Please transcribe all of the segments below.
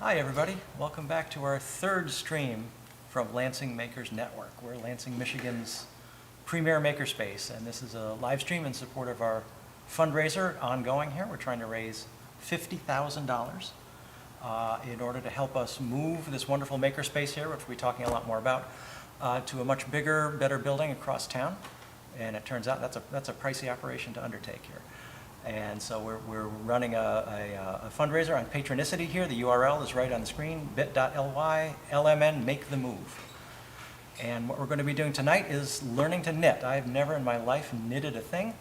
Hi, everybody. Welcome back to our third stream from Lansing Makers Network. We're Lansing, Michigan's premier makerspace, and this is a live stream in support of our fundraiser ongoing here. We're trying to raise $50,000 in order to help us move this wonderful makerspace here, which we'll be talking a lot more about, to a much bigger, better building across town. And it turns out that's a pricey operation to undertake here. And so we're running a fundraiser on Patronicity here. The URL is right on the screen, bit.ly, LMN, make the move. And what we're going to be doing tonight is learning to knit. I've never in my life knitted a thing.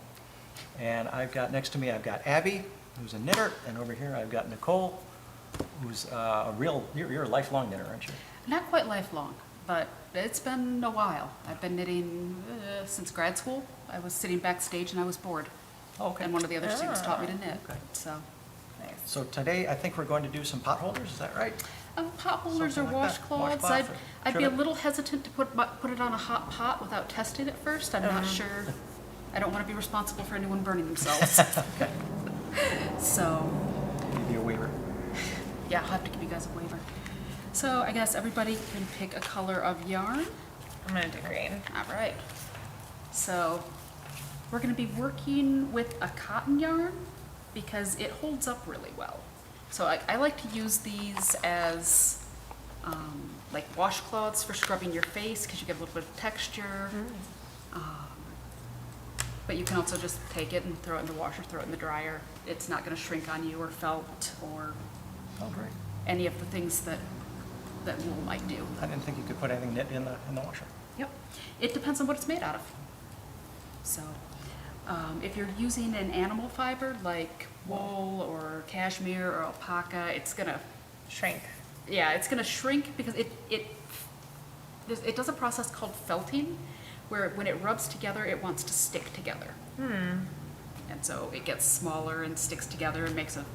And next to me, I've got Abby, who's a knitter, and over here I've got Nicole, who's you're a lifelong knitter, aren't you? Not quite lifelong, but it's been a while. I've been knitting since grad school. I was sitting backstage and I was bored. Oh, okay. And one of the other students taught me to knit. Okay. So, nice. So today, I think we're going to do some pot holders, is that right? Pot holders Something or like that. washcloths. Washcloth I'd or be a trivet. little hesitant to put it on a hot pot without testing it first. I'm not sure. I don't want to be responsible for anyone burning themselves. Okay. So, Give you a waiver. yeah, I'll have to give you guys a waiver. So I guess everybody can pick a color of yarn. I'm gonna do green. All right. So we're going to be working with a cotton yarn because it holds up really well. So I like to use these as like washcloths for scrubbing your face because you get a little bit of texture. But you can also just take it and throw it in the washer, throw it in the dryer. It's not going to shrink on you or felt or Oh, great. any of the things that wool might do. I didn't think you could put anything knit in the washer. Yep. It depends on what it's made out of. So, if you're using an animal fiber like wool or cashmere or alpaca, it's gonna Shrink. yeah, it's gonna shrink because it does a process called felting, where when it rubs together, it wants to stick together. And so it gets smaller and sticks together and makes a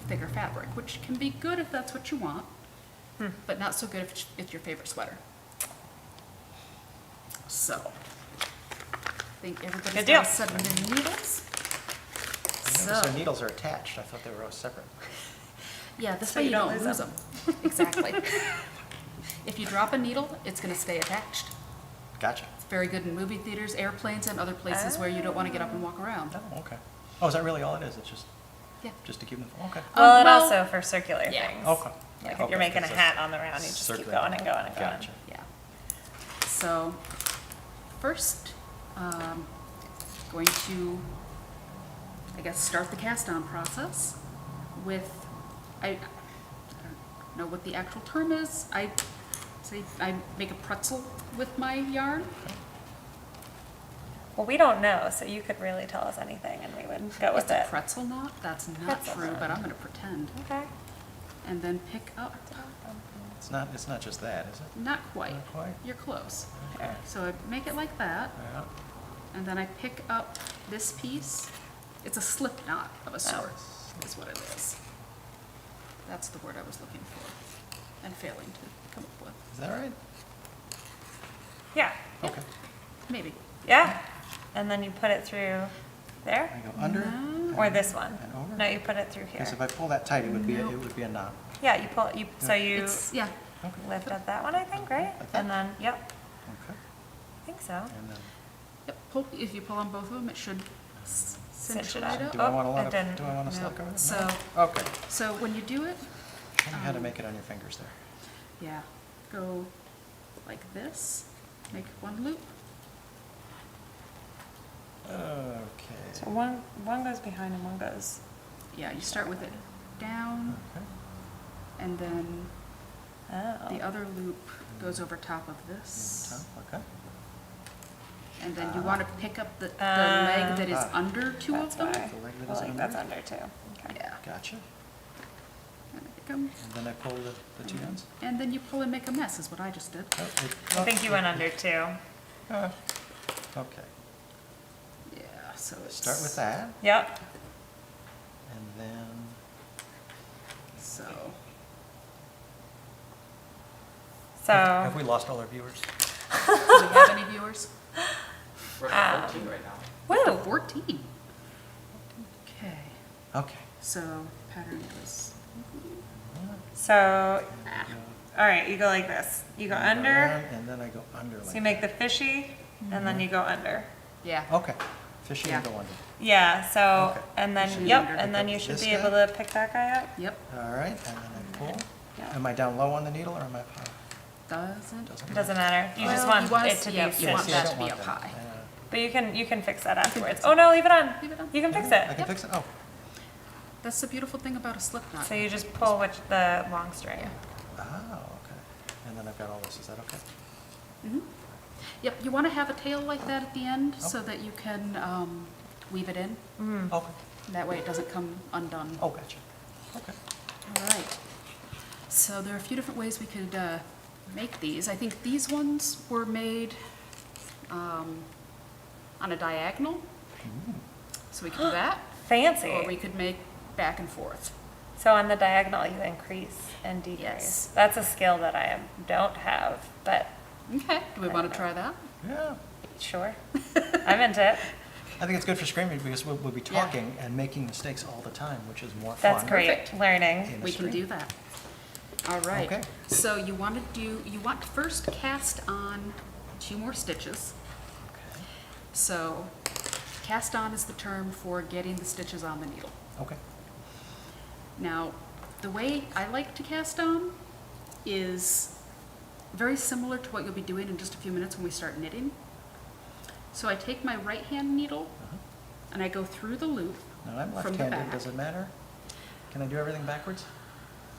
thicker fabric, which can be good if that's what you want, but not so good if it's your favorite sweater. So, I think everybody's Good deal. got a set of knitting needles. So needles are attached. I thought they were all separate. Yeah, this So way you you don't don't lose lose them. Exactly. If you drop a needle, it's going to stay attached. Gotcha. It's very good in movie theaters, airplanes, and other places where you don't want to get up and walk around. Oh, okay. Oh, is that really all it is? It's Yeah. just to keep them, okay. Well, and well, also for circular yeah. things. Okay. Like if Okay, you're making a so hat on the round, you just keep circling. going and going and going. Gotcha. Yeah. So, first, going to, I guess, start the cast-on process with, I don't know what the actual term is. I say I make a pretzel with my yarn. Well, we don't know, so you could really tell us anything and we would go with It's a it. pretzel knot. That's not Pretzel true, knot. but I'm going to pretend. Okay. And then pick up, It's not just that, is it? not quite. Not quite? You're close. Okay. So I make it like that. Yeah. And then I pick up this piece. It's a slip knot of a sort, is what it is. That's the word I was looking for and failing to come up with. Is that right? Yeah. Okay. Maybe. Yeah. And then you put it through I there go under. No. or this one. And over? No, you put it through here. Because if I pull that tight, it would be No. a knot. Yeah, you pull you so you It's, yeah. Okay. lift up that one, I think, right? Like that? And then yep, Okay. I think so. And then, Yep. If you pull on both of them, it should cinch Cinch it right up. up. do I want a Oh, lot it of, didn't. do I want a No. slack over it? So- No? Okay. So when you do it, Show me how to make it on your fingers there. yeah, go like this, make one loop. Okay. So one goes behind and one goes. Yeah, you start with it down, Okay. and then Oh. the other loop goes over top of On this. top, okay. And then you want to pick up the leg that is Ah. under two That's of them. why. The leg that I is like under? that's under too. Okay. Yeah. Gotcha. And I pick 'em. And then I pull the two ends? And then you pull and make a mess, is what I just did. Oh, I think you went under too. Okay. Yeah, so it's... Start with that, Yep. and then, So, So have we lost all our viewers? do we have any viewers? We're at 14 right now. woo. 14. Okay, Okay. so pattern was So, And all right, you go like this. You go around, under, and then I go under like so you make the that. fishy, and then you go under. Yeah. Okay, fishy and Yeah. go under. Yeah, so, Okay. and then, Fishy yep, under. and then Pick you up should this be guy. able to pick that guy up. Yep. All right, and then I pull. Yeah. Am I down low on the needle or am I up high? Doesn't. It doesn't matter. You just Well, want you want it us- to be yeah, you fishy. want See, I that don't to be want up that. high. But you can fix that afterwards. Oh no, leave it on. Leave it on. You can fix I it. can fix it? Oh, That's the beautiful thing about a slip knot. So you just pull which the long string. Yeah. oh, okay. And then I've got all this, is that okay? Mhm. Yep, you want to have a tail like that at the end Oh. so that you can weave it in. Okay. That way it doesn't come undone. Oh, gotcha. Okay. All right. So there are a few different ways we could make these. I think these ones were made on a diagonal, so we could do that. Fancy. Or we could make back and forth. So on the diagonal, you increase and decrease. Yes. That's a skill that I don't have, but Okay, do we want to try that? Yeah. sure. I'm into it. I think it's good for screaming because we'll be Yeah. talking and making mistakes all the time, which is more fun. That's great. Perfect. Learning. In a We can stream. do that. All right. Okay. So you want to first cast on 2 more stitches. Okay. So cast on is the term for getting the stitches on the needle. Okay. Now, the way I like to cast on is very similar to what you'll be doing in just a few minutes when we start knitting. So I take my right hand needle and I go through the loop Now, I'm from the left-handed, back. does it matter? Can I do everything backwards?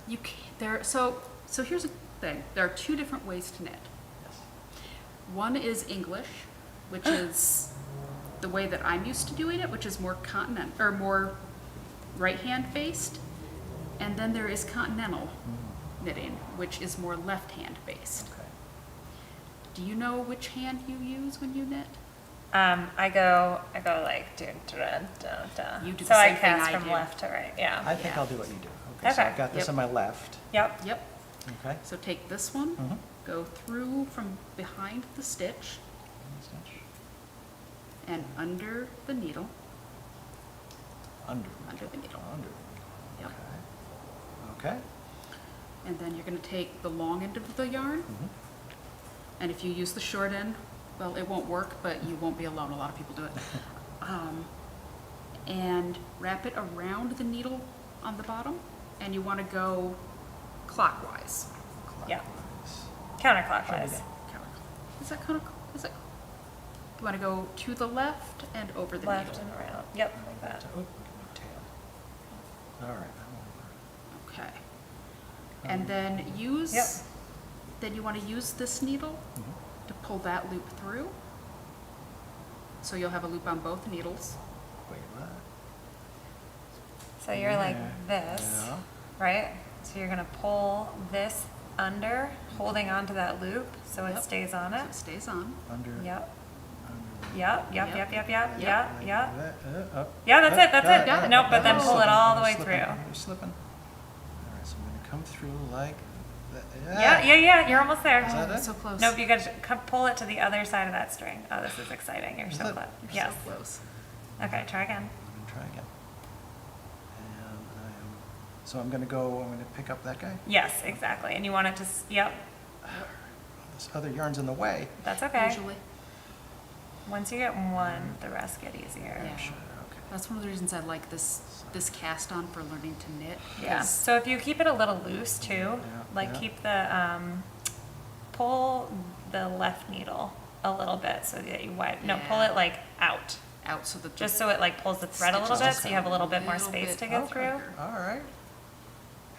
You can, so here's the thing. There are 2 different ways to knit. Yes. One is English, which is the way that I'm used to doing it, which is more more right hand based. And then there is continental knitting, which is more left hand based. Okay. Do you know which hand you use when you knit? I go like dun, dun, dun, dun. You do the so same I thing cast I from do. left to right. Yeah. I think Yeah. I'll do what you do. Okay, so Okay. I've got this Yep. on my left. Yep. Yep. Okay. So take this one, Mhm. go through from behind the stitch and under the needle. Under. Under the needle. Under. Yep. Okay. Okay. And then you're going to take the long end of the yarn. Mhm. And if you use the short end, well, it won't work, but you won't be alone. A lot of people do it. And wrap it around the needle on the bottom. And you want to go clockwise. Yeah. Clockwise. Counterclockwise. Is that kind of, is it? You want to go to the left and over the Left needle. and around. Yep, like that. So, oh, tail. All right. I'm Okay. And then use, Yep. then you want to use this needle over. Mhm. to pull that loop through. So you'll have a loop on both needles. Wait, what? So you're like Yeah. this, Yeah. right? So you're gonna pull this under, holding onto that loop so it Yep. stays on So it. it stays on. Under. Yep, Under. yep, yep, Yep. yep, yep, yep, Yep. yep, yep. Up. Yeah, that's it, that's it. Got it. Nope, but then Oh. pull it all the way Slipping, through. you're slipping. All right, so I'm gonna come through like that. Yeah, yeah, yeah, you're almost there. Is that Oh, it? so close. Nope, you gotta pull it to the other side of that string. Oh, this is exciting. You're Is so it? close. You're Yes. so close. Okay, try again. I'm gonna try again. And so I'm gonna pick up that guy. Yes, exactly. And you want it to, yep, This other yarn's in the way. that's okay. Usually. Once you get one, the rest get easier. Yeah. Sure, okay. That's one of the reasons I like this cast on for learning to knit. Yeah, 'cause- so if you keep it a little loose too, Yeah, like yeah. keep the, pull the left needle a little bit so that you pull Yeah. it like out. out so that Just so it like pulls the thread a little Stitches bit, just so you have a little bit more little space bit to go through. quicker. All right.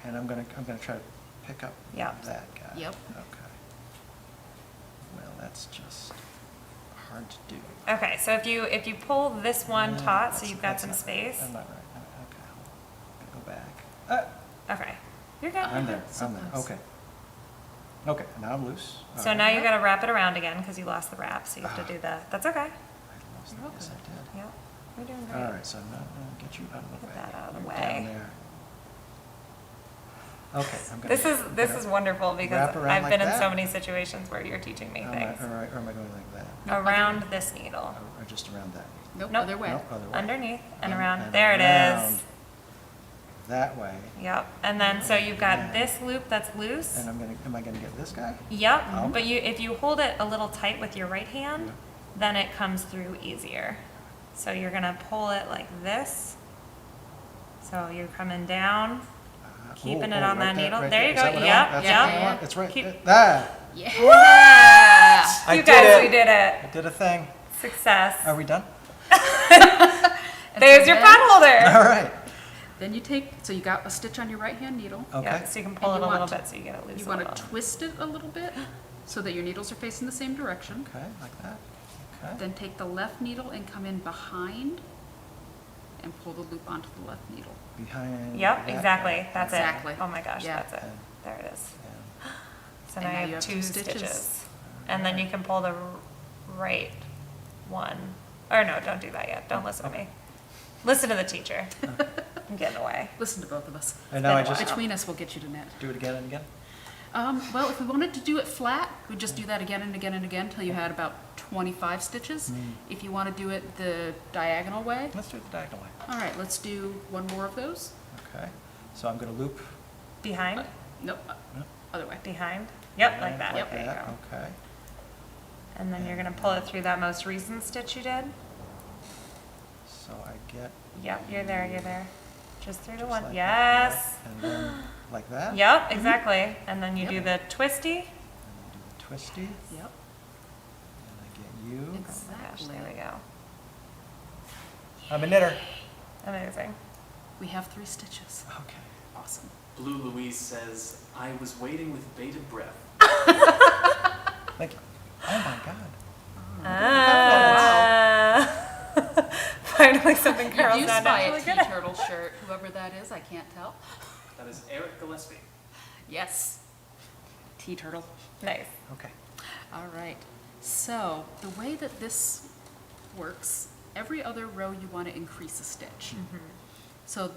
And I'm gonna try to pick up Yep. that guy. Yep. Okay. Well, that's just hard to do. Okay, so if you pull this one Yeah, taut, so that's- you've got that's some not- space. I'm not right. Okay, hold on. Go back. Okay, you're good. I'm there. So I'm there. close. Okay. Okay. Now I'm loose. All So right. now you gotta wrap it around again because you lost the wrap, so you have to Ah. do that. That's okay. I lost You're it. Yes, I did. Yep, you're doing great. All right. So I'm not gonna get you out of the Get way. that out of the You're way. Down there. Okay. I'm gonna. This is wonderful because Wrap around I've like been in that? so many situations where you're teaching me All things. right. Or am I going like that? No, Around this needle, Or just around that? Nope, Nope. other way. No, other way. underneath and And- around. and There it around. is. that way, Yep, and then so you've got this loop that's loose. and am I gonna get this guy? Yep, Oh. but if you hold it a little tight with your right hand, Yeah. then it comes through easier. So you're gonna pull it like this. So you're coming down, keeping it on that needle. There you go. Yep, Yep, yep. It's right, Keep- there. Yeah. I You did guys, it. we did it. I did a thing. Success. Are we done? There's your pot holder. All right. Then you take, so you got a stitch on your right hand needle. Okay. Yeah, so you can pull it And a you little want bit so you get it loose You a want little. to twist it a little bit so that your needles are facing the same direction. Okay, like that. Okay. Then take the left needle and come in behind and pull the loop onto the left needle. Behind. Yep, that exactly. guy. That's Exactly. it. Oh my gosh, Yeah. that's it. There it is. And So And now now you have two stitches. And then you can pull the right one. Or no, don't do that yet. Don't listen to me. Listen to the teacher. I'm getting away. Listen to both of us. And now I Been a just while. Between us, we'll get you to knit. do it again and again? Well, if we wanted to do it flat, we'd just do that again and again and again until you had about 25 stitches. Mm. If you want to do it the diagonal way, Let's do it the diagonal way. all right, let's do one more of those. Okay. So I'm gonna loop. Behind? Nope, Yep. other way. Behind? Yep, like that. Like There you that, go. okay. And then you're gonna pull it through that most recent stitch you did. So I get. Yep, you're there, you're there. Just through to just one. like Yes. that, And then like that. Yep, exactly. And then you do Yep. the twisty. And then do the twisty. Yep. And I get you. Oh my gosh, there we go. I'm a knitter. Amazing. We have 3 stitches. Okay. Awesome. Blue Louise says, I was waiting with bated breath. Like, oh my God. Ah. Finally something Carol's Used not by a naturally tea good at. turtle shirt, whoever that is, I can't tell. That is Eric Gillespie. Yes. Tea turtle. Nice. Okay. All right. So the way that this works, every other row you want to increase a stitch. So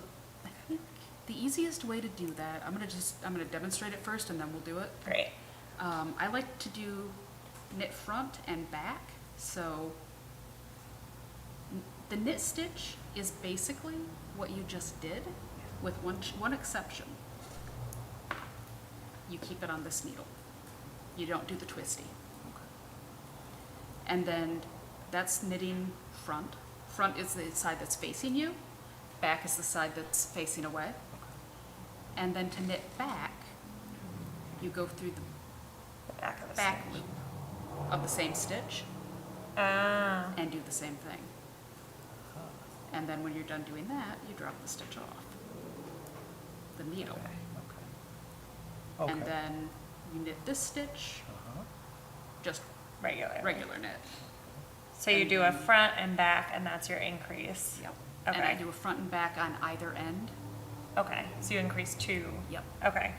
I think the easiest way to do that, I'm gonna demonstrate it first and then we'll do it. Great. I like to do knit front and back. So the knit stitch is basically what you just did, with one exception. You keep it on this needle. You don't do the twisty. And then that's knitting front. Front is the side that's facing you. Back is the side that's facing away. And then to knit back, you go through the The back of the back stitch. loop of the same stitch Ah. and do the same thing. And then when you're done doing that, you drop the stitch off the needle. Okay. And then you knit this stitch, Uh-huh. just Regular. regular knit. So you do a front and back, and that's your increase. Yep. And I Okay. do a front and back on either end. Okay. So you increase 2. Yep. Okay.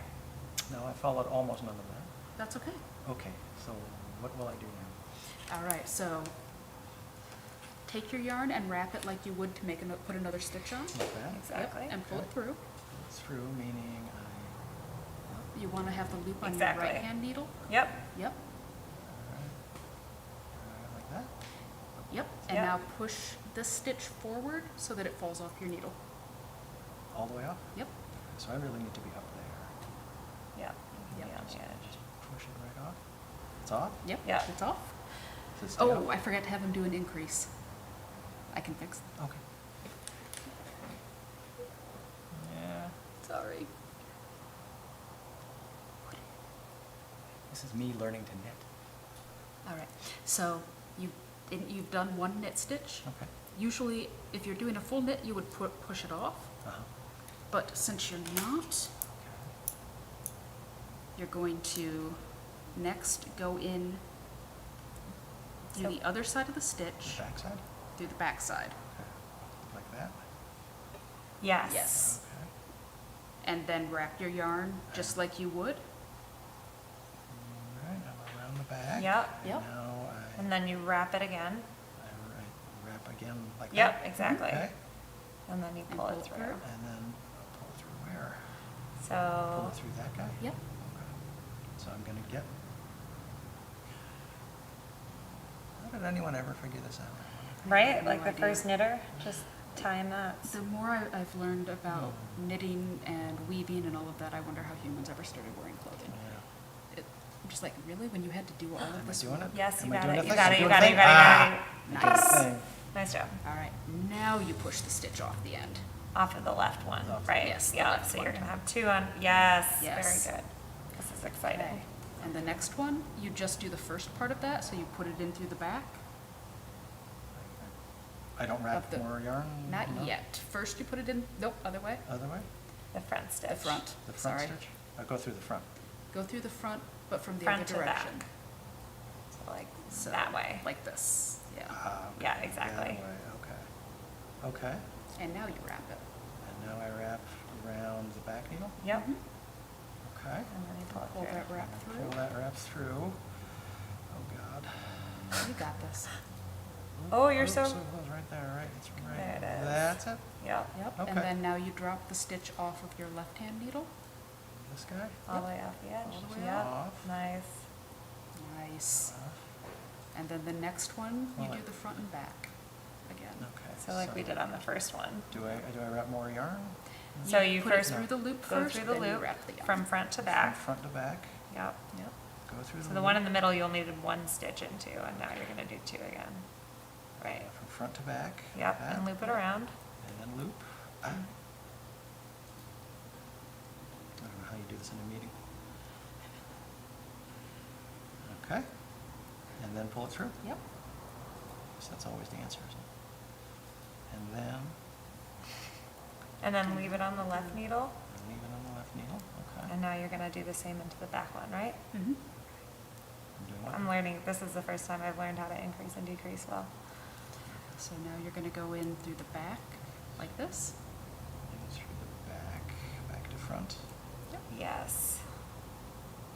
No, I followed almost none of that. That's okay. Okay, so what will I do now? All right, so take your yarn and wrap it like you would to put another stitch on. Like that? Exactly. Yep, and pull it Okay. through. Through, meaning You want to have the loop on Exactly. your right hand needle. Yep. Yep. like that? Yep. And Yep. now push this stitch forward so that it falls off your needle. All the way up? Yep. So I really need to be up there. Yep. Yep. Yeah, on Just, the edge. just push it right off. It's off? Yep. Yep. It's off. Does it stay Oh, up? I forgot to have him do an increase. I can fix that. Okay. Yeah, Sorry. this is me learning to knit. All right. So you've done one knit stitch. Okay. Usually, if you're doing a full knit, you would push it off. Uh-huh. But since you're not, you're going to next go in through So- the other side of the The stitch, back side? through the back side. Okay. Like that? Yes. Yes. Okay. And then wrap your yarn just like you would. All right, I'm around the back. Yep. And Yep. now And then you wrap it again. I wrap again like that? Yep, exactly. Okay. And then you And pull pull it it through. through. And then I'll pull it through where? Pull So, it through that guy? Yep. Okay. So I'm gonna get. How did anyone ever figure this out? right? No Like the idea. first knitter, just tying knots. The more I've learned about knitting and weaving and all of that, I wonder how humans ever started wearing clothing. Yeah. I'm just like, really? When you had to do all Am of I this doing work? it? Yes, Am you I got doing it, a you thing? got I'm it, you doing got a it, you thing? got it, you got it. Nice. Thing. Nice job. All right, now you push the stitch off the end. Off of the left one, Off. right? Yes, the Yeah, left so you're one. gonna have two on, yes, Yes. very good. This is exciting. Okay. And the next one, you just do the first part of that, so you put it in through the back. I don't wrap Of the- more yarn? Not no? yet. First you put it in, nope, other way. Other way? The front stitch. The front, The front sorry. stitch? I'll go through the front. Go through the front, but from the Front other to back. direction. So like So, that way. Like this, yeah. Ah, okay. Yeah, exactly. That way, okay. Okay, And now you wrap it. and now I wrap around the back needle? Yep. Mhm. Okay. And then you pull it Pull through. that wrap And through. Pull that wrap through. Oh, God. You got this. Oh, you're Oops, so, it was right there, right? It's right. There it is. That's it? yep, Yep, Okay. and then now you drop the stitch off of your left-hand needle. This guy? all the way off the edge. All the way Yep, off. nice. Nice. Off. And then the next one, you Well, do the front and back again. Okay. So like we did on the first one. Do I wrap more yarn? So you put it first through the loop go first, through the then you loop wrap the yarn. from front to From back. front to back? Yep. Yep. Go through the So the one loop. in the middle, you'll need one stitch into, and now you're gonna do two again. Right. From front to back? Yep, like that, and loop it around. And then loop. Ah. I don't know how you do this in a meeting. Okay. And then pull it through? Yep. So that's always the answer, isn't it? And then, And then leave it on the left needle, leave it on the left needle, okay. and now you're gonna do the same into the back one, right? Mm-hmm. I'm doing what? I'm learning, this is the first time I've learned how to increase and decrease well. So now you're gonna go in through the back, like this. In through the back, back to front. Yep. Yes.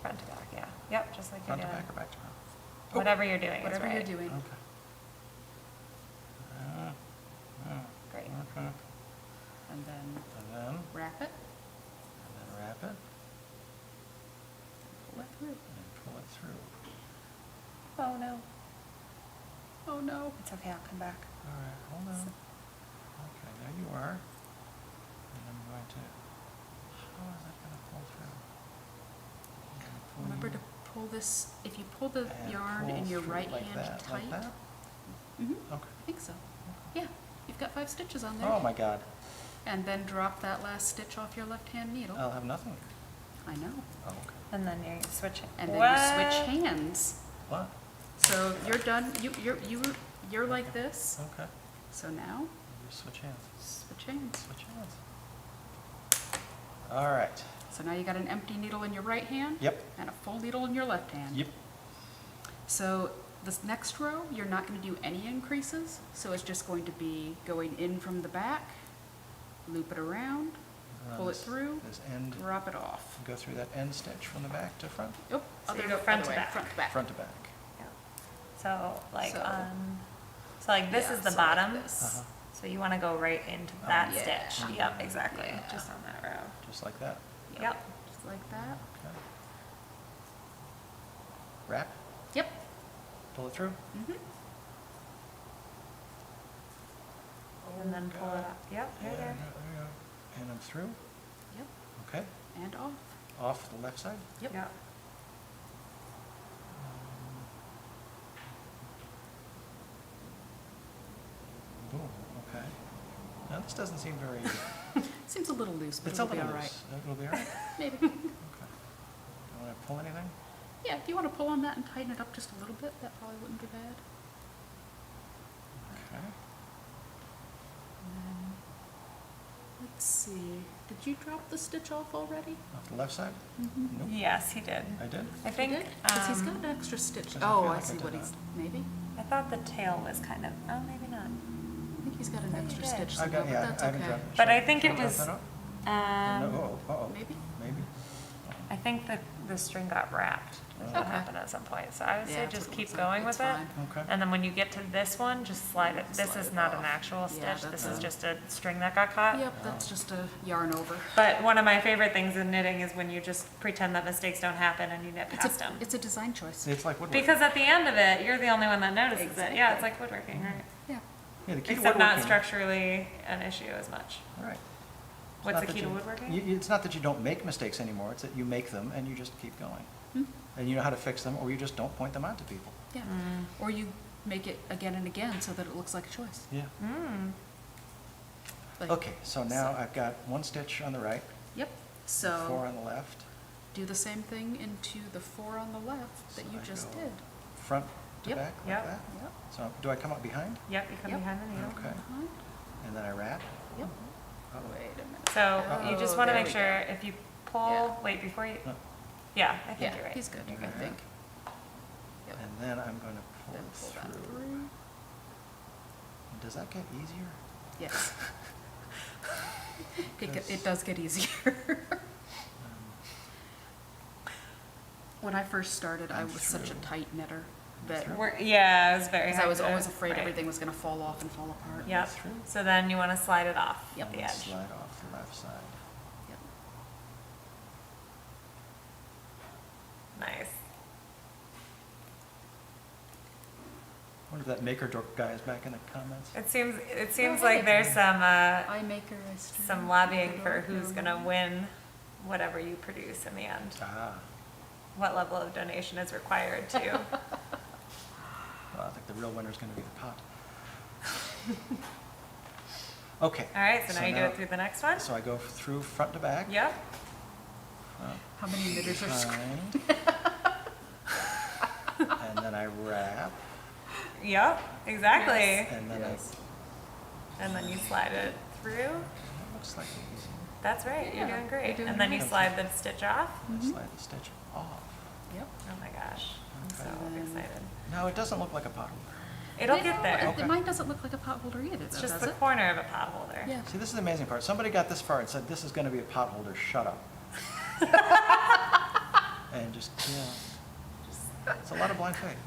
Front to back, yeah. Yep, just like you're Front to doing. back or back to front? Whatever you're doing is Whatever right. you're doing. Okay. Great. Okay. And then And then wrap it, wrap it pull it through. and pull it through. Oh, no. Oh, no. It's okay, I'll come back. All right, hold on. Okay, there you are. And I'm going to, how is that gonna pull through? I'm gonna pull Remember you to pull this, if you pull the and yarn pull in your through right like hand that, tight. Like that? Mm-hmm, Okay. I think so. Yeah, you've got 5 stitches on there. Oh, my God. And then drop that last stitch off your left-hand needle. I'll have nothing. I know. Oh, okay. And then you're switching. And then What? you switch hands. What? So you're done, you're like this. Okay. So now, You switch hands. switch hands. Switch hands. All right. So now you got an empty needle in your right hand. Yep. And a full needle in your left hand. Yep. So this next row, you're not going to do any increases. So it's just going to be going in from the back, loop it around, pull it through, This end, drop it off. go through that end stitch from the back to front? Oh, So you other go front other to way, back. Front to back. Front to back. Yeah. So like So- so like this Yeah, is the so like bottom. this. Uh-huh. So you wanna go right into Oh, that yeah. stitch. Yep, exactly. Yeah. Just on that row. Just like that. Yep. Just like that. Okay. Wrap, Yep. pull it through. Mm-hmm. And then pull it God. up. Yep, Yeah, right there. there you go. And I'm through. Yep. Okay. And off. Off the left side. Yep. Yep. Boom. Okay. Now this doesn't seem very. Seems a little loose, but It's a it'll be little all right. loose. It'll be all right. Maybe. Okay. Don't want to pull anything. Yeah, if you want to pull on that and tighten it up just a little bit, that probably wouldn't be bad. Okay. And then, let's see. Did you drop the stitch off already? Off the left side. Mm-hmm. Nope. Yes, he did. I did. I think Because he's got an um, extra stitch. Doesn't Oh, feel I like see I what did he's, that. maybe? I thought the tail was kind of maybe not. I think he's got an Oh, you extra did. stitch I somewhere, got. but Yeah. that's I haven't okay. dropped it. But Should I think should it drop was that up? um No. Uh-oh. Maybe. I think the string got wrapped. Is what Okay. happened at some point. So I would Yeah, say that's just what it keep looks like. going It's with it. fine. Okay. And then when you get to this one, just slide it. This Slide is it not an off. actual Yeah, stitch. This that's is a- just a string that got caught. Yep, that's just a yarn over. But one of my favorite things in knitting is when you just pretend that mistakes don't happen and you knit It's past a, them. it's a design choice. It's like woodworking. Because at the end of it, you're the only one that notices it. Yeah, it's Exactly. like woodworking, right? Yeah. Yeah, the key to Except not woodworking- structurally an issue as much. Right. It's What's not the that key to you- woodworking? It's not that you don't make mistakes anymore, it's that you make them and you just keep going. Hmm? And you know how to fix them, or you just don't point them out to people. Yeah. Mm. Or you make it again and again so that it looks like a choice. Yeah. Mm. Like- Okay, so now I've got one stitch on the right, Yep, 4 so on the left, do the same thing into the 4 on the left that So you I just go did. front to Yep. back like Yep. that. Yep. So do I come up behind? Yep, you come Yep. behind the needle. Okay. Behind. And then I wrap? Yep. Oh, Wait a minute. So you just want to there make we sure go. if you pull, Yeah. wait, before you, No. yeah, I think Yeah, you're right. he's good, You're I good. think. Yep. And then I'm going to pull Then it pull that through. through. Does that get easier? Yes. Because- It does get easier. When I first started, I I'm was such a through. tight knitter that, Through. Yeah, it was very because hard I was to- always afraid right. everything was gonna fall off and fall apart. Yep, Through. so then you want to slide it off Yep. at the And edge. slide off the left side. Yep. Nice. I wonder if that maker dork guy is back in the comments. It seems Oh, like hey. there's I maker, I stream. some lobbying for who's gonna win whatever you produce in the end. Ah, What level of donation is required to, well, I think the real winner is going to be the pot. Okay. all right, so now you do it through the next one? So I go through front to back. Yep, front, How many knitters are screaming? behind. And then I wrap, yep, exactly. and then Yes. And then you slide it through. that looks like easy. That's right, you're Yeah, doing great. you're doing And then you great. slide the stitch off. And Mhm. slide the stitch off. Yep. Oh my gosh, I'm so Okay. excited. No, it doesn't look like a pot holder. It'll No, get there. Okay. Mine doesn't look like a pot holder either, It's though, just does the it? corner of a pot holder. Yeah. See, this is the amazing part. Somebody got this far and said, this is going to be a pot holder, shut up. And just, it's a lot of blind faith.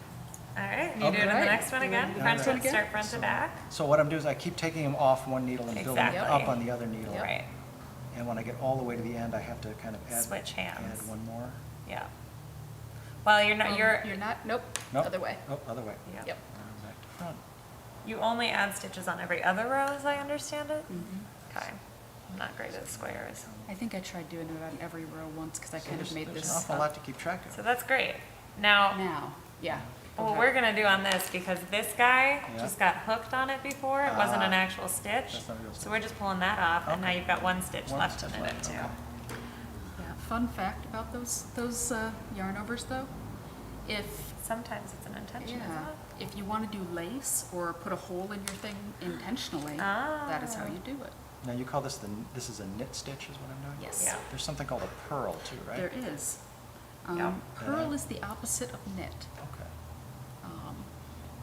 All right, you Okay. do it in the Alright. next one Do again. it Front in to, the next one start front to So- back. So what I'm doing is I keep taking them off one needle and building them Exactly. up on the other needle. Yep. Right, And when I get all the way to the end, I have to kind of add. Switch hands. Add one more. yeah. Well, you're not, You're not, nope, Nope. other way. Oh, other way. Yep. Yep. And back to front. You only add stitches on every other row, as I understand it? Mhm. Okay. I'm not great at squares. I think I tried doing it on every row once, because I So kind of there's- made There's this an awful up. lot to keep track of. So that's great. Now, Now, yeah. go what ahead. we're gonna do on this, because this guy Yeah. just got hooked on it before, it wasn't an Ah. actual stitch. That's not a real So stitch. we're just pulling that off, and now Okay. you've got one stitch One left stitch in it left, too. okay. Yeah, fun fact about those yarn overs though, if, Sometimes it's an intention, isn't yeah, it? if you want to do lace or put a hole in your thing intentionally, that is how you do it. Now you call this this is a knit stitch is what I'm doing? Yes. Yeah. There's something called a purl too, right? There is. Yeah. Purl Yeah. is the opposite of knit. Okay.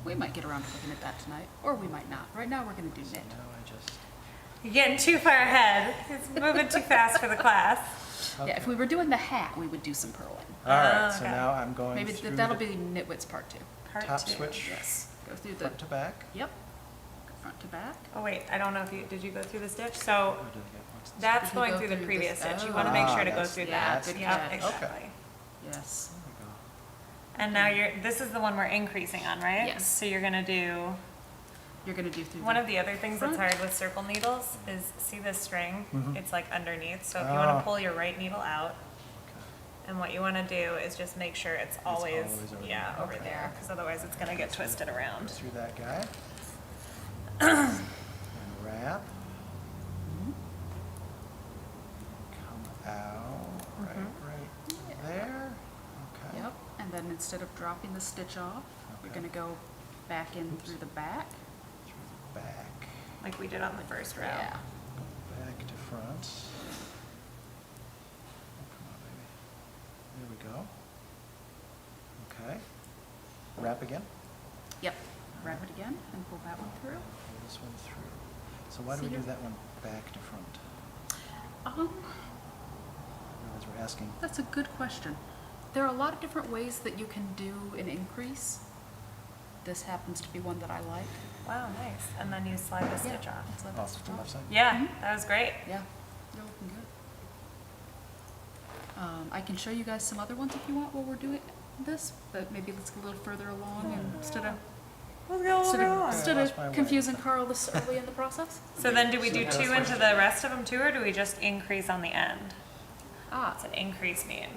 We might get around to looking at that tonight, or we might not. Right now, we're gonna do So knit. now I just, You're getting too far ahead. It's moving too fast for the class. Yeah, if we were doing the hat, we would do some purling. all right, so okay. now I'm going Maybe through that'll the be Nitwits part 2. Part top two. switch, Yes. Go through the, front to back. yep. Go front to back. Oh wait, I don't know if did you go through the stitch? So Or did I get- what's this? that's Did you going go through the through previous this? stitch. You Oh. wanna make sure to go that's- through yeah, that. good Yep, catch. exactly. Yes. There we go. And now this is the one we're increasing on, right? Yes. So you're gonna do, You're gonna do through one of the other things that's front. hard with circle needles is, see this string? Mhm. It's like underneath, so if you Ah. wanna pull your right needle out, and what you wanna do is just make sure it's always, always over yeah, there. over Okay. there, cause otherwise it's gonna get twisted around. Through that guy. And wrap. Mhm. Come out, right Yeah. there. Okay. Yep, and then instead of dropping the stitch off, you're Okay. gonna go back in Oops. through the back. Through the back. Like we did on the first row. Yeah. Go back to front. Oh, come on, baby. There we go. Okay. Wrap again. Yep. Wrap it again and pull that one through. Pull this one through. So why do we See do your- that one back to front? Um, I realize we're asking. that's a good question. There are a lot of different ways that you can do an increase. This happens to be one that I like. Wow, nice. And then you slide the stitch off. It's like Off this the left side? Yeah, Mhm. that was great. Yeah, they're looking good. I can show you guys some other ones if you want while we're doing this, but maybe let's get a little further along and instead of, Instead lost my of way. confusing Carl this early in the process. So then do we do 2 into the rest of them too, or do we just increase on the end? What's an increase mean?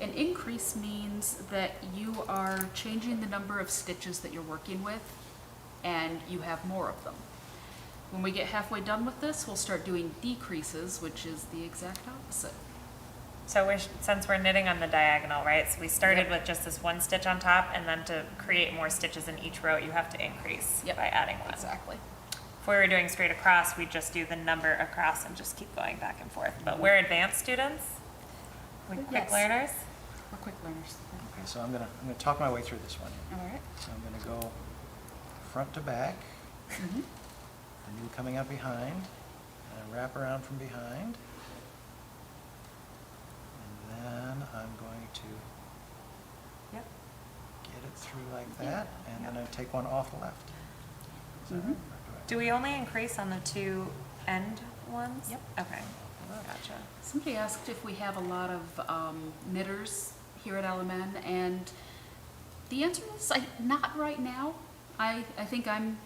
An increase means that you are changing the number of stitches that you're working with, and you have more of them. When we get halfway done with this, we'll start doing decreases, which is the exact opposite. So since we're knitting on the diagonal, right? So we started Yep. with just this one stitch on top, and then to create more stitches in each row, you have to increase Yep. by adding one. Exactly. If we were doing straight across, we'd just do the number across and just keep going back and forth. But we're advanced students? We're quick Yes. learners? We're quick learners. Okay, so I'm gonna talk my way through this one. All right. So I'm gonna go front to back, Mm-hmm. and you coming up behind, and I wrap around from behind. And then I'm going to Yep. get it through like that, and then I take one off the left. Is that Mhm. right? Or do I- Do we only increase on the 2 end ones? Yep. Okay, gotcha. Somebody asked if we have a lot of knitters here at LMN, and the answer is not right now. I think I'm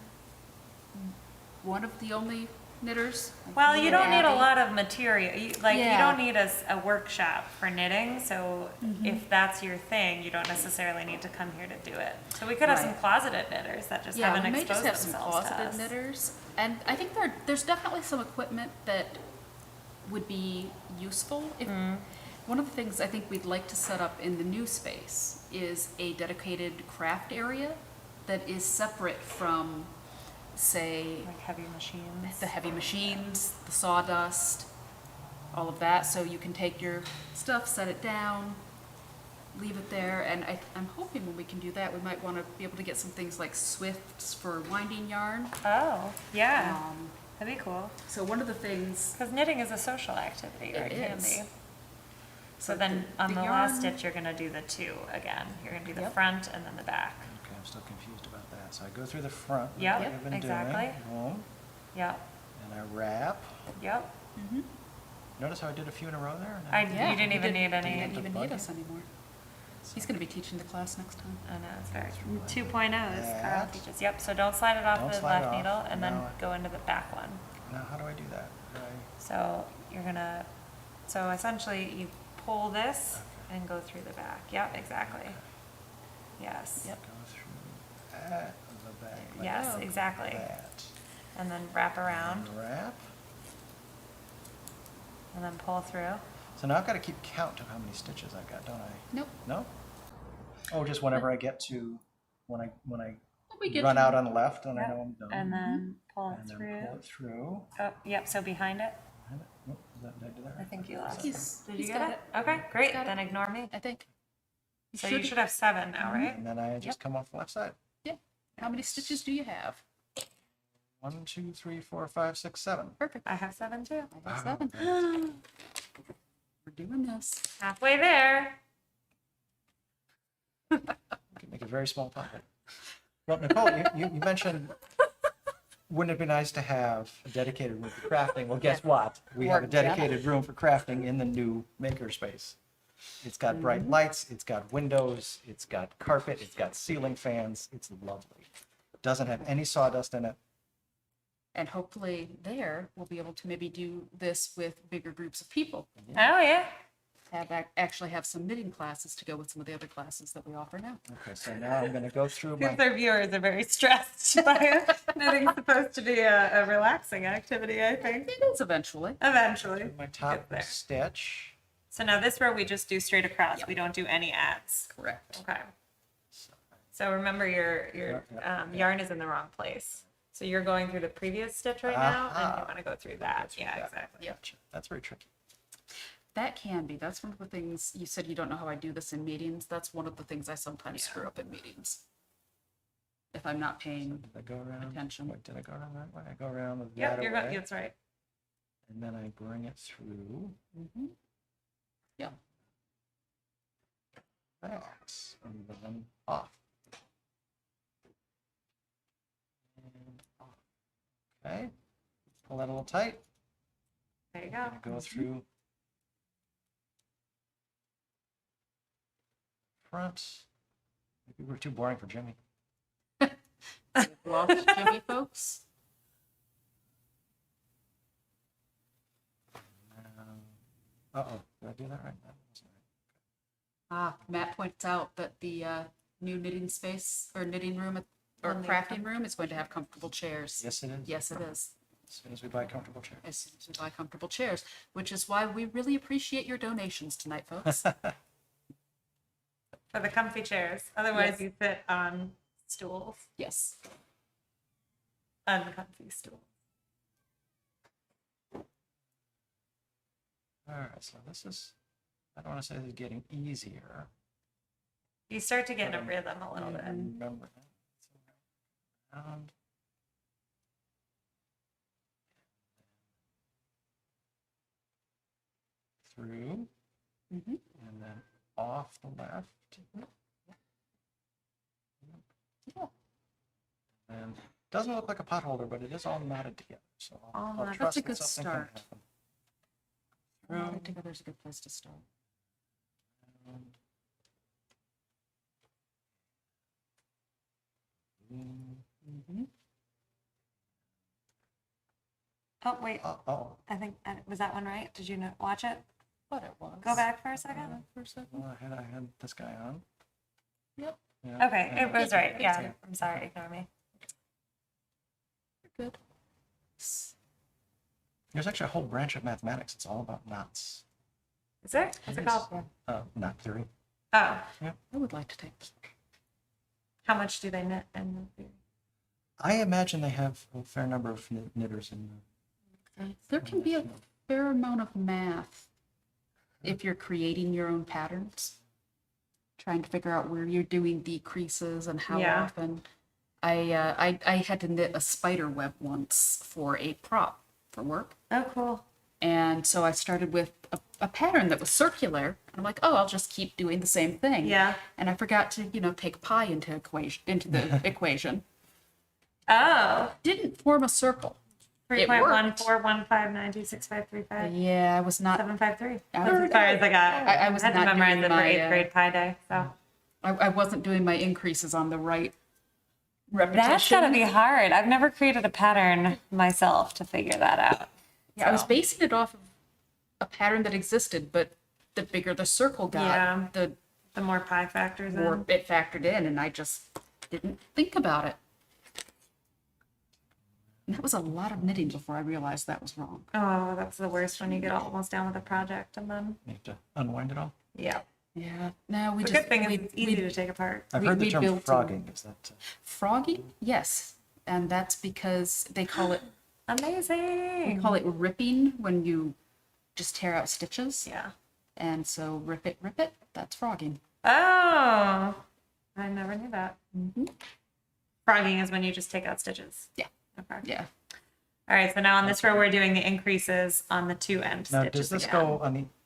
one of the only knitters. Well, you don't need a Abby. lot of material, you Yeah. don't need a workshop for knitting, so Mhm. if that's your thing, you don't necessarily need to come here to do it. So we could have some Right. closeted knitters that just Yeah, haven't we may just exposed have some themselves to closeted us. knitters, and I think there's definitely some equipment that would be useful. If, One of the things I think we'd like to set up in the new space is a dedicated craft area that is separate from, say, Like heavy machines. the heavy machines, the sawdust, all of that, so you can take your stuff, set it down, leave it there, and I'm hoping when we can do that, we might want to be able to get some things like swifts for winding yarn. Oh, yeah, Um, that'd be cool. So one of the things, Because knitting is a social activity, or it It can is. be. So But then on the last yarn- stitch, you're gonna do the 2 again. You're gonna do the Yep. front and then the back. Okay, I'm still confused about that. So I go through the front, like Yep, I've been exactly. doing. Boom, Yep, and I wrap. yep. Mhm. Notice how I did a few in a row there? Yeah, You didn't even need He any. didn't even need buggy. us anymore. He's going to be teaching the class next time. I know, it's very, Through like 2.0 is Carl that. teaches. Yep, so don't slide it off Don't the slide it left off. needle and then No. go into the back one. Now, how do I do that? Do I? So you're gonna, so essentially you pull this and go through the back. Yep, exactly. Yes. Yep. Go through that, the back, like Yes, go. exactly. that. And then wrap around And wrap. and then pull through. So now I've got to keep count of how many stitches I've got, don't I? Nope. No? Oh, just whenever I get to, when I We get run to- out on the left, and I Yep. know I'm done. And then pull it And then through. pull it through. Oh, yep, so behind it. Did I do that I right? think you lost He's- it. Did he's you get got it? Okay, great, got it. then ignore me. I think. So you should have 7 now, right? And then I just come off the left side. Yeah. How many stitches do you have? 1, 2, 3, 4, 5, 6, 7. Perfect. I have 7 too. I got 7. We're doing this. Halfway there. You can make a very small pocket. Well, Nicole, you mentioned, wouldn't it be nice to have a dedicated room for crafting? Well, guess what? We have a Work, yeah. dedicated room for crafting in the new makerspace. It's got bright lights, it's got windows, it's got carpet, it's got ceiling fans. It's lovely. Doesn't have any sawdust in it. And hopefully there, we'll be able to maybe do this with bigger groups of people. Oh, yeah. Actually have some knitting classes to go with some of the other classes that we offer now. Okay, so now I'm going to go through Because my, their viewers are very stressed by it. Knitting's supposed to be a relaxing activity, I think. It is eventually. Eventually. my top Get there. stitch. So now this row we just do straight across. Yep. We don't do any adds. Correct. Okay. So remember your yarn is in the wrong place. So you're going through the previous stitch right now, and Aha. you want to go through that. Through Yeah, that. exactly. Yep. Gotcha. That's very tricky. That can be. That's one of the things you said you don't know how I do this in meetings. That's one of the things I sometimes screw up in meetings. If I'm not paying Did I go around? attention. Wait, did I go around that way? I go around with Yep, that you're away, going. That's right. and then I bring it through Mm-hmm. Yeah. that, and then off. And off. Okay, pull that a little tight. There you I'm go. gonna go through front. Maybe we're too boring for Jimmy. Lost Jimmy, folks. Uh-oh, did I do that right? That wasn't right. Matt points out that the new knitting space or knitting room or Will need crafting room is going to have comfortable chairs. Yes, it is. Yes, it is. As soon as we buy a comfortable chair. As soon as we buy comfortable chairs, which is why we really appreciate your donations tonight, folks. For the comfy chairs. Otherwise, Yes. you sit on stools, Yes. uncomfy stools. All right, so this is, I don't want to say this is getting easier. You start to get in a rhythm a little bit. Remember that. So, around. Through, Mm-hmm. and then off the left. And doesn't look like a pot holder, but it is all knotted together. So All I'll knotted. trust That's a that good something can start. happen. Putting together is a good place to start. Mm-hmm. Oh, wait. Oh, I think, was that one right? Did you watch it? But it was. Go back for a second. For a second. well, I had this guy on. Yep. Yeah, Okay, and it was right. It's Yeah, there. I'm sorry. Ignore me. Good. There's actually a whole branch of mathematics. It's all about knots. Is there? What's it It called? is. Knot theory. Oh, I would like to take this. how much do they knit? And I imagine they have a fair number of knitters in There can be a fair amount of math if you're creating your own patterns, trying to figure out where you're doing decreases and how Yeah. often. I had to knit a spider web once for a prop for work. oh, cool. And so I started with a pattern that was circular. And I'm like, oh, I'll just keep doing the same thing. Yeah. And I forgot to, take pi into the equation. Oh, Didn't form a circle. It worked. 3.1415926535. Yeah, I was not. 753. I That's was- as far as I got. I was had to not memorize doing it for my, 8th grade Pi Day. So I wasn't doing my increases on the right repetition. that's gotta be hard. I've never created a pattern myself to figure that out. Yeah, I was So, basing it off of a pattern that existed, but the bigger the circle got, Yeah. the the more pi factors more in. it factored in, and I just didn't think about it. And that was a lot of knitting before I realized that was wrong. Oh, that's the worst when you get almost done with a project and then You have to unwind it all. yeah. Yeah. No, we The just good thing is we, it's easy we to take apart. I've We- heard the we term built frogging. Is that frogging, yes, and that's because they call it we Amazing. call it ripping when you just tear out stitches, Yeah. and so rip it, that's frogging. Oh, I never knew that. Mm-hmm. Frogging is when you just take out stitches. Yeah. Okay. Yeah. All right. So now on this row, we're doing the increases on the two end now? stitches. Does this again. go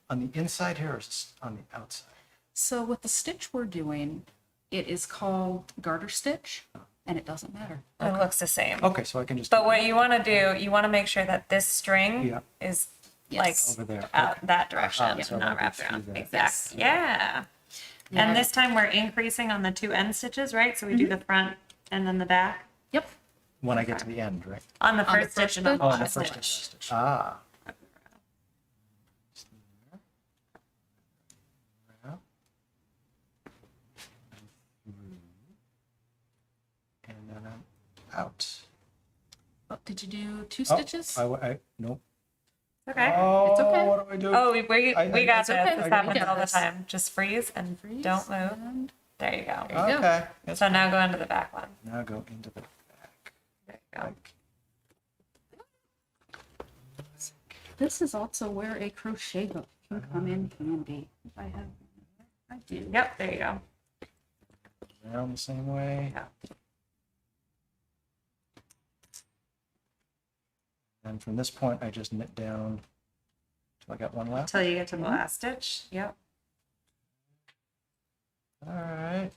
on the inside here or is this on the outside? So with the stitch we're doing, it is called garter stitch, and it doesn't matter. It looks the same. Okay, so I can just But what you want to do, you want to make sure that this string Yeah. is Yes. over there. out Okay. that direction, Uh-huh, so not I'll go wrapped through around. that. Exactly. Yeah. Yeah. And this time we're increasing on the two end stitches, right? So we do the front and then the back Yep. When I get to the end, right? on the On the first stitch first and on the Oh, the last first stitch. stitch. Ah. And then I'm out. Oh, did you do two Oh, stitches? nope. Okay. Oh, It's okay. what do I do? Oh, we I- got It's this. okay. This We happens got all the this. time. Just freeze and Freeze don't move. and There you go. There you go. Okay. That's So now go into the back one. Now go into the back. There you go. Like, This is also where a crochet hook can come in handy. If I have, I do. Yep, there you go. around the same way. Yeah. And from this point, I just knit down till I got one left. Until you get to the last stitch. Yep. All right.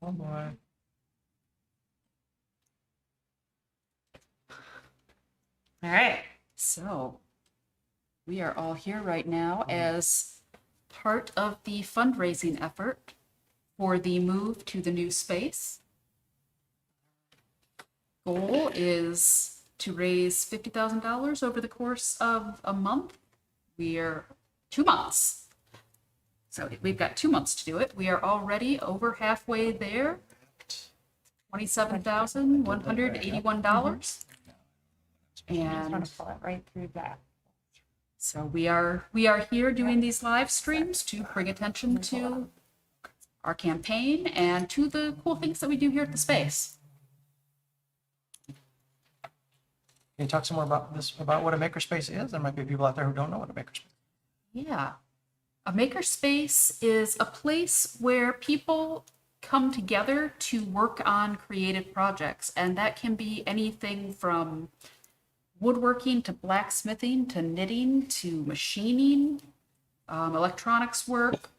Oh boy. All right. So we are all here right now as part of the fundraising effort for the move to the new space. goal is to raise $50,000 over the course of a month. We are 2 months. So we've got 2 months to do it. We are already over halfway there. $27,181. I just want And to pull it right through that. so we are here doing these live streams to bring attention to our campaign and to the cool things that we do here at the space. Can you talk some more about this, about what a makerspace is? There might be people out there who don't know what a makerspace is. Yeah. A makerspace is a place where people come together to work on creative projects, and that can be anything from woodworking to blacksmithing to knitting to machining, electronics work,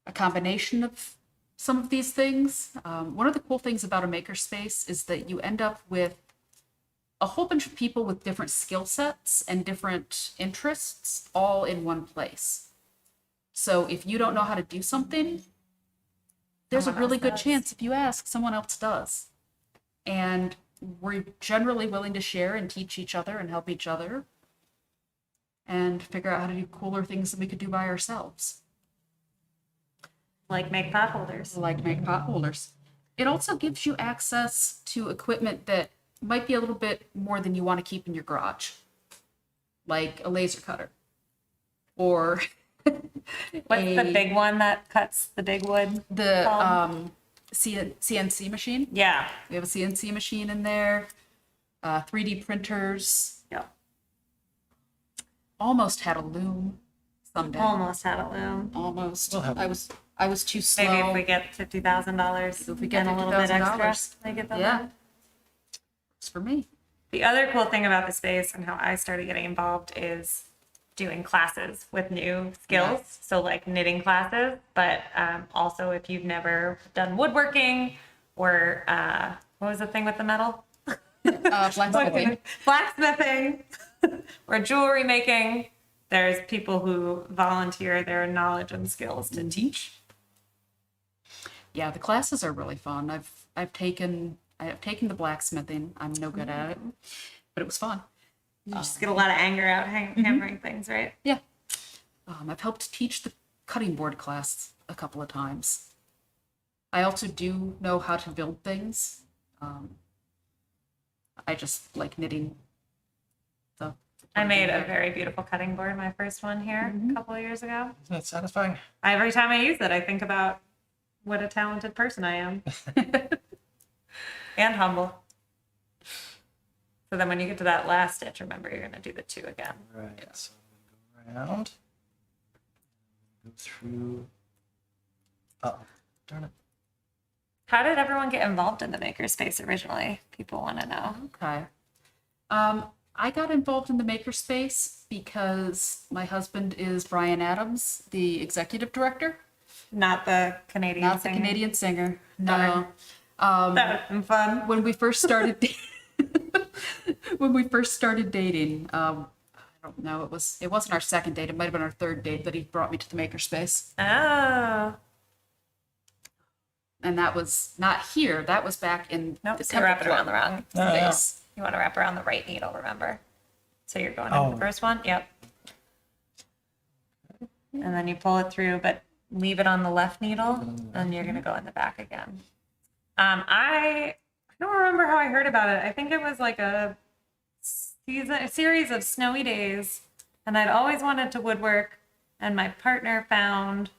a combination of some of these things. One of the cool things about a makerspace is that you end up with a whole bunch of people with different skill sets and different interests all in one place. So if you don't know how to do something, there's a Someone really else good does. chance if you ask, someone else does. And we're generally willing to share and teach each other and help each other and figure out how to do cooler things than we could do by ourselves, Like make pot holders. like make pot holders. It also gives you access to equipment that might be a little bit more than you want to keep in your garage, like a laser cutter or What's the a- big one that cuts the big wood? the called? CNC machine. Yeah. We have a CNC machine in there, 3D printers, Yeah. almost had a loom someday. Almost had a loom. Almost. We'll have- I was too slow. Maybe if we get $50,000 If we get and a little bit $50,000, extra, they get that. yeah. It's for me. The other cool thing about the space and how I started getting involved is doing classes with new skills. Yes. So like knitting classes, but also if you've never done woodworking or what was the thing with the metal? Blacksmithing. Blacksmithing or jewelry making. There's people who volunteer their knowledge and skills to teach. Yeah, the classes are really fun. I've taken the blacksmithing. I'm no good at it, but it was fun. You just get a lot of anger out hammering things, right? Yeah. I've helped teach the cutting board class a couple of times. I also do know how to build things. I just like knitting. So I made a very beautiful cutting board, my first one here a couple of years ago. Isn't that satisfying? Every time I use it, I think about what a talented person I am. And humble. So then when you get to that last stitch, remember you're going to do the 2 again. Right. So I'm gonna go around. Go through. Oh, darn it. How did everyone get involved in the makerspace originally? People want to know. Okay. I got involved in the makerspace because my husband is Brian Adams, the executive director, Not the Canadian not singer. the Canadian singer. Darn. No. That would have been fun. When we first started dating, I don't know, it wasn't our second date, it might have been our third date that he brought me to the makerspace. Oh. And that was not here, that was back in Nope, the so you're wrapping Temple around the wrong space. You want to wrap around the right needle, remember? So you're going Oh. in the first one? Yep. And then you pull it through, but leave it on the left needle, and you're going to go in the back again. I don't remember how I heard about it. I think it was like a series of snowy days, and I'd always wanted to woodwork, and my partner found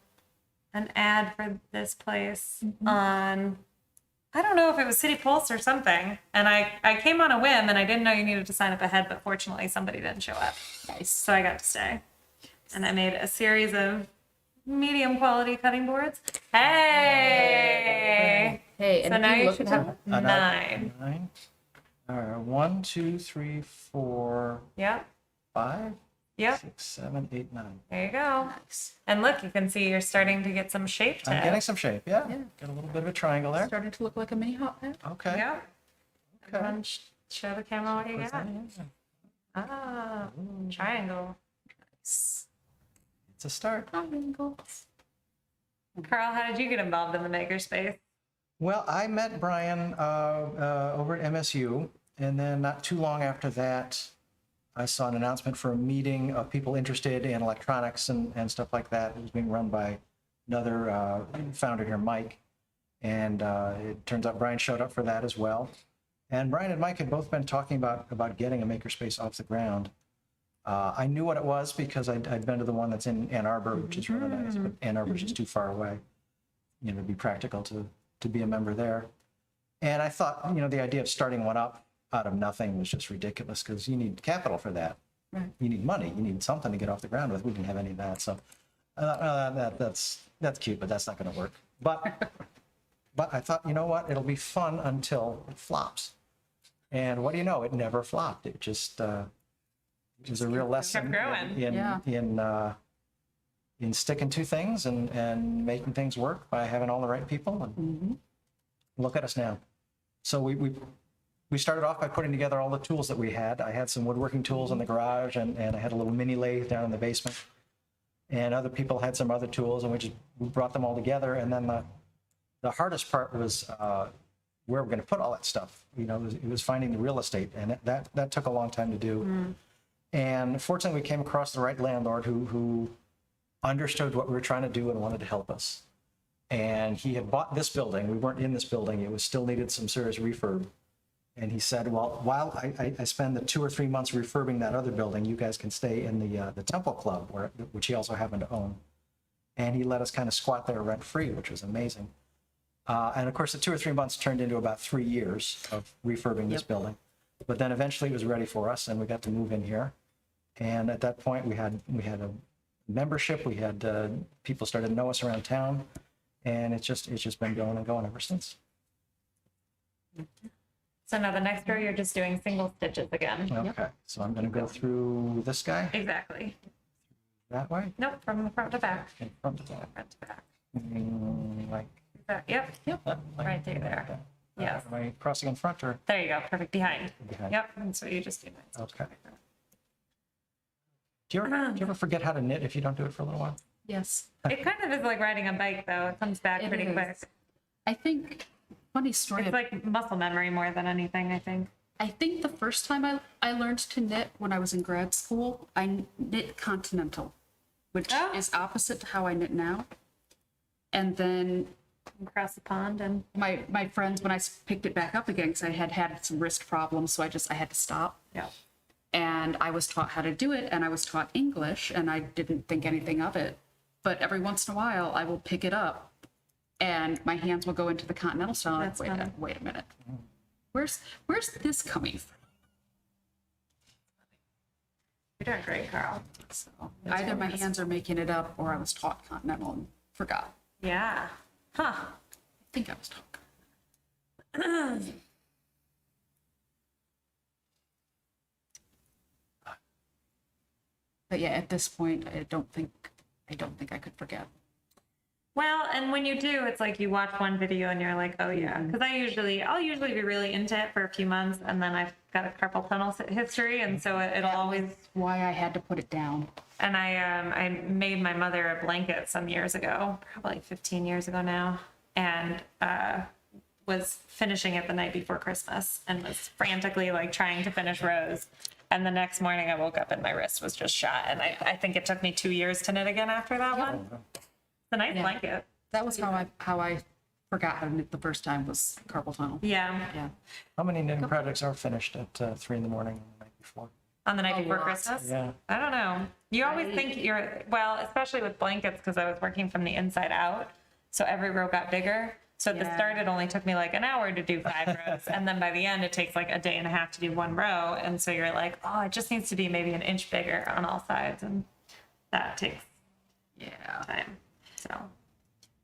an ad for this place on, I don't know if it was City Pulse or something, and I came on a whim, and I didn't know you needed to sign up ahead, but fortunately somebody didn't show up, Nice. so I got to stay. And I made a series of medium quality cutting boards. Hey! Hey, and So if now you you look should at have Nine. 9. 9. All right. 1, 2, 3, 4, Yep, 5, yep. 6, 7, 8, 9. There you go. nice. And look, you can see you're starting to get some shape to I'm it. getting some shape. Yeah. Yeah. Got a little bit of a triangle there. Starting to look like a mini hot pad. Okay. Yep. Okay. Everyone show the camera what you What's got. that? Yeah. Ah, triangle. Nice. It's a start. Triangles. Carl, how did you get involved in the makerspace? Well, I met Brian over at MSU, and then not too long after that, I saw an announcement for a meeting of people interested in electronics and stuff like that. It was being run by another founder here, Mike. And it turns out Brian showed up for that as well. And Brian and Mike had both been talking about getting a makerspace off the ground. I knew what it was because I'd been to the one that's in Ann Arbor, which is really nice, but Ann Arbor is just too far away, to be practical to be a member there. And I thought, the idea of starting one up out of nothing was just ridiculous because you need capital for that. Right. You need money. You need something to get off the ground with. We didn't have any of that. So that's cute, but that's not going to work. But I thought, you know what? It'll be fun until it flops. And what do you know? It never flopped. It just it was a real lesson growing. in sticking to things and making things work by having all the right people. And look at us now. So we started off by putting together all the tools that we had. I had some woodworking tools in the garage, and I had a little mini lathe down in the basement. And other people had some other tools, and we brought them all together. And then the hardest part was where we're going to put all that stuff. It was finding the real estate, and that took a long time to do. And fortunately, we came across the right landlord who understood what we were trying to do and wanted to help us. And he had bought this building. We weren't in this building. It was still needed some serious refurb. And he said, well, while I spend the 2 or 3 months refurbing that other building, you guys can stay in the Temple Club, which he also happened to own. And he let us kind of squat there rent free, which was amazing. And of course, the 2 or 3 months turned into about 3 years of refurbing this building. But then eventually it was ready for us, and we got to move in here. And at that point, we had a membership. We had people started to know us around town, and it's just been going and going ever since. So now the next row, you're just doing single stitches again. Okay, so I'm going to go through this guy Exactly. that way, Nope, from the front to back. in front of that, Front to back. like Yep, that, like right there. Yes. Am I crossing in front or There you go, perfect, behind. behind? Yep, and so you just do that. Okay. Do you ever forget how to knit if you don't do it for a little while? Yes. It kind of is like riding a bike, though. It comes back It pretty is. quick. I think, funny story. It's like muscle memory more than anything, I think. I think the first time I learned to knit when I was in grad school, I knit continental, which Oh. is opposite to how I knit now. And then Across the pond and my friends, when I picked it back up again, because I had some wrist problems, so I had to stop. yeah. And I was taught how to do it, and I was taught English, and I didn't think anything of it. But every once in a while, I will pick it up, and my hands will go into the continental style. That's funny. Wait a minute. Where's this coming from? You're doing great, Carl. So either my hands are making it up, or I was taught continental and forgot. Yeah. Huh. I think I was taught. But yeah, at this point, I don't think I could forget. Well, and when you do, it's like you watch one video and you're like, oh yeah. Because I'll usually be really into it for a few months, and then I've got a carpal tunnel history, and so it'll always. Why I had to put it down. And I made my mother a blanket some years ago, probably 15 years ago now, and was finishing it the night before Christmas and was frantically like trying to finish rows. And the next morning I woke up and my wrist was just shot. And I think it took me 2 years to knit again after that one. It's a nice Yeah. blanket. That was how I forgot how to knit the first time was carpal tunnel. Yeah. Yeah. How many knitting projects are finished at 3 in the morning the night before? On the night A before lot. Christmas? Yeah. I don't know. You always think well, especially with blankets, because I was working from the inside out. So every row got bigger. So at the Yeah. start, it only took me like an hour to do 5 rows. And then by the end, it takes like a day and a half to do 1 row. And so you're like, oh, it just needs to be maybe an inch bigger on all sides. And that takes Yeah. time. So,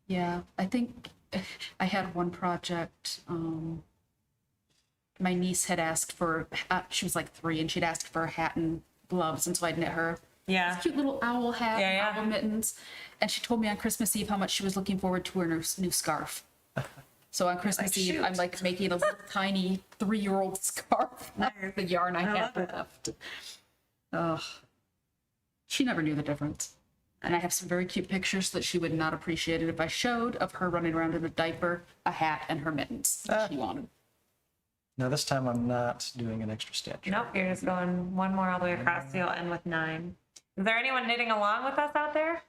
Yeah. I think I had one project. My niece had asked for. She was like 3, and she'd asked for a hat and gloves, and so I'd knit her. yeah. Cute little owl hat, Yeah, yeah. and owl mittens, and she told me on Christmas Eve how much she was looking forward to her new scarf. So on Christmas Eve, shoot. I'm like making a little tiny 3-year-old scarf. That's the yarn I had love it. left. Ugh. She never knew the difference. And I have some very cute pictures that she would not appreciate it if I showed of her running around in a diaper, a hat, and her mittens that she wanted. No, this time I'm not doing an extra stitch. Nope, you're just going one more all the way across, so you'll end with 9. Is there anyone knitting along with us out there?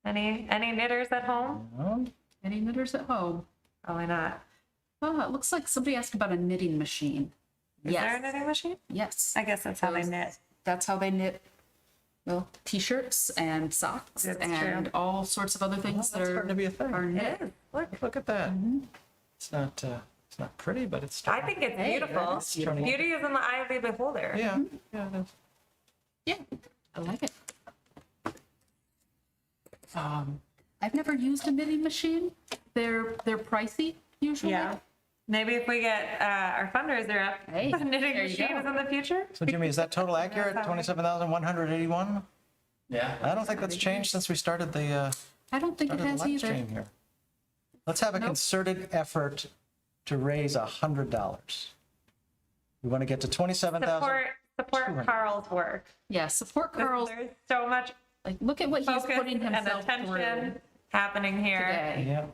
Any knitters at home? No? Any knitters at home? Probably not. Oh, it looks like somebody asked about a knitting machine. Is there a knitting machine? Yes. I guess that's how they knit. That's how they knit, well, t-shirts and socks That's and true. all sorts of other things that That's starting to be a are thing. knit. It is. Look. Look at that. It's not pretty, but it's I think it's Hey, beautiful. it's beautiful. Beauty is in the eye of the beholder. Yeah, yeah, it is. Yeah, I like it. I've never used a knitting machine. They're pricey usually. Yeah. Maybe if we get our fundraiser up, Hey, knitting there you machine go. is in the future. So Jimmy, is that total accurate, That's how- 27,181? Yeah. I don't think that's changed since we started the I don't think it has live either. stream here. Let's have a Nope. concerted effort to raise $100. We want to get to 27,000. Support 200. Carl's work. Yeah, support Carl's. There's so much Like, look at what he's focus putting and himself attention through happening here today. Yeah,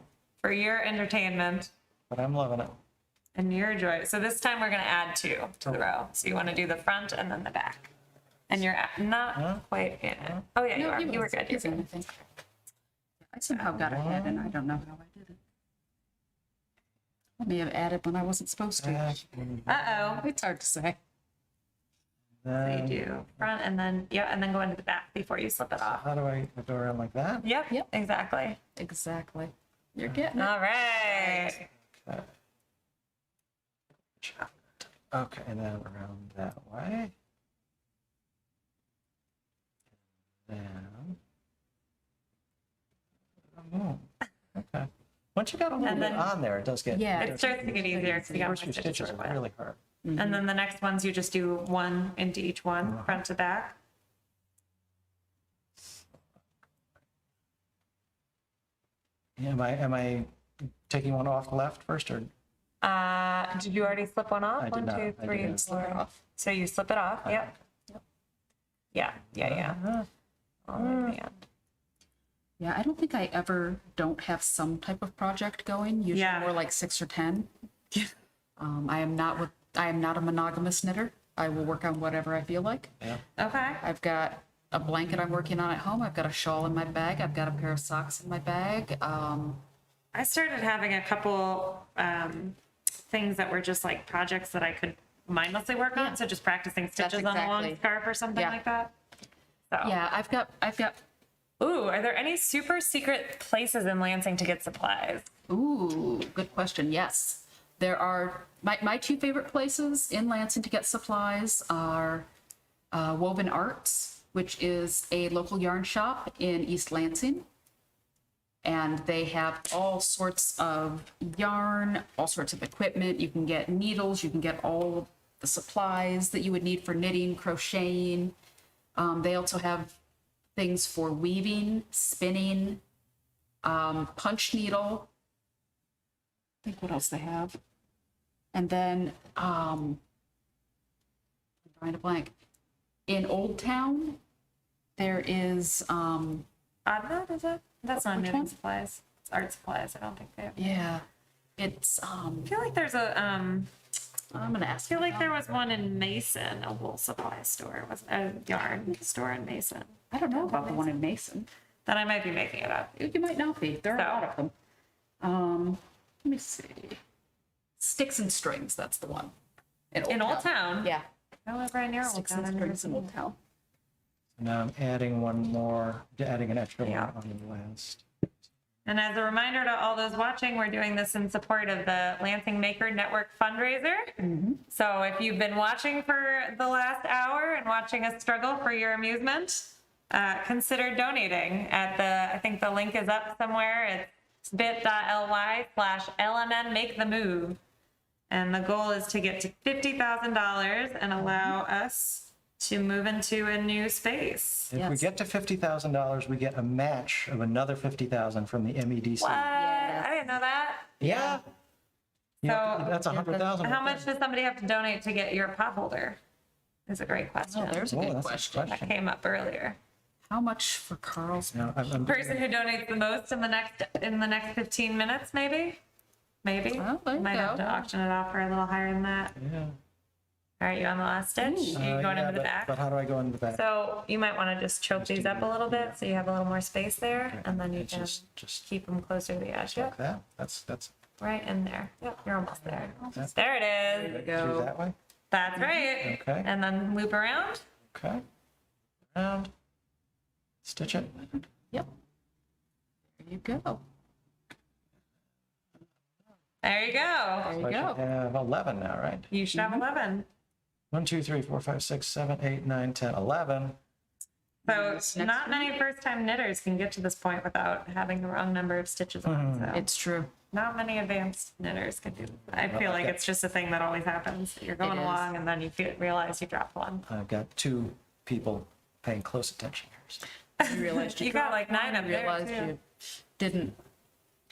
for your entertainment but I'm loving it. and your joy. So this time we're going to add 2 to the row. So you want to do the front and then the back. And you're not quite in it. Oh yeah, you No, are. he You were was. good. He's in, I think. I somehow got ahead, and I don't know how I did it. I may have added when I wasn't supposed to. Uh-oh. It's hard to say. So you do front and then, and then go into the back before you slip it off. How do I go around like that? Yep, exactly. Exactly. You're getting it. All right. Okay, and then around that way. Then. Oh, okay. Once you got a little And bit then- on there, it does get. Yeah. It starts to get easier because you got more First few stitches to stitches work are with. really hard. And then the next ones, you just do 1 into each one, front to back. Yeah, am I taking one off the left first, or? Did you already slip one off? I did 1, not. 2, I 3, didn't. Slip it 4. off. So you slip it off. Yep. Yeah. All the way at the end. Yeah, I don't think I ever don't have some type of project going. Usually Yeah. more like 6 or 10. I am not a monogamous knitter. I will work on whatever I feel like. Yeah. Okay. I've got a blanket I'm working on at home. I've got a shawl in my bag. I've got a pair of socks in my bag. I started having a couple things that were just like projects that I could mindlessly work on. Yeah. So just practicing stitches on a long exactly. scarf or something Yeah. like that. So. Yeah, I've got. Ooh, are there any super secret places in Lansing to get supplies? Ooh, good question. Yes, there are. My 2 favorite places in Lansing to get supplies are Woven Arts, which is a local yarn shop in East Lansing. And they have all sorts of yarn, all sorts of equipment. You can get needles, you can get all the supplies that you would need for knitting, crocheting. They also have things for weaving, spinning, punch needle. I think what else they have. And then, I'm drawing a blank. In Old Town, there is, Oddbud, is it? That's not Which knitting one? supplies. It's art supplies. I don't think they have. yeah, it's, I feel like there's a I'm gonna ask. I feel like there was one in Mason, a wool supply store, was a yarn store in Mason. I don't know about the one in Mason. Then I might be making it up. You might not be. There are a lot of them. Let me see. Sticks and Strings, that's the one. In Old Town? Yeah. I live right near Old Sticks Town. and I've never Strings in seen Old it. Town. Now I'm adding one more, adding an extra Yeah. one on the last. And as a reminder to all those watching, we're doing this in support of the Lansing Maker Network fundraiser. So if you've been watching for the last hour and watching us struggle for your amusement, consider donating at I think the link is up somewhere. It's bit.ly/LMN Make the Move. And the goal is to get to $50,000 and allow us to move into a new space. If we Yes. get to $50,000, we get a match of another $50,000 from the MEDC. What? I didn't know that. Yeah. Yeah, So- that's 100,000. How much does somebody have to donate to get your pot holder? Is a great question. Oh, there's a Whoa, good that's a question. That came up earlier. How much for Carl's? Now, I'm Person who donates the most in the next 15 minutes, maybe? Maybe. Oh, there you Might have go. to auction it off for a little higher than that. yeah. All right, you on the last stitch? You going Yeah, into the but- back? But how do I go into the back? So you might want to just choke these up a little bit so you have a little more space there, and then you It's can just keep them closer to the edge. like Yep, that. That's right in there. Yep, you're almost there. That- There it is. do Go. that way. That's right. Okay. And then loop around. Okay. Round. Stitch it. Yep. There you go. There you go. There So you I should go. have 11 now, right? You should have 11. 1, 2, 3, 4, 5, 6, 7, 8, 9, 10, 11. So Next not many first-time knitters can get to this point without having the wrong number of stitches on. So It's true. not many advanced knitters can do this. I feel like okay. it's just a thing that always happens. You're going It is. along and then you realize you dropped one. I've got 2 people paying close attention here. So. You realized You got dropped like 9 one, up you there, realized too. you didn't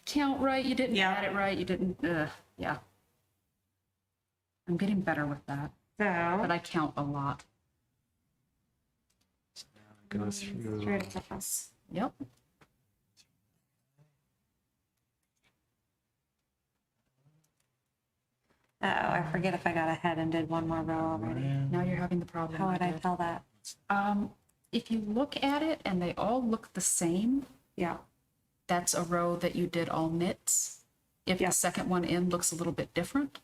count right, you didn't Yeah. add it right, you didn't, yeah. I'm getting better with that, but So I count a lot. Go straight through. across. Yep. Oh, I forget if I got ahead and did one more row already. Now you're having the problem. How would I did. tell that? If you look at it and they all look the same, Yeah. that's a row that you did all knits. If Yeah. the second one in looks a little bit different,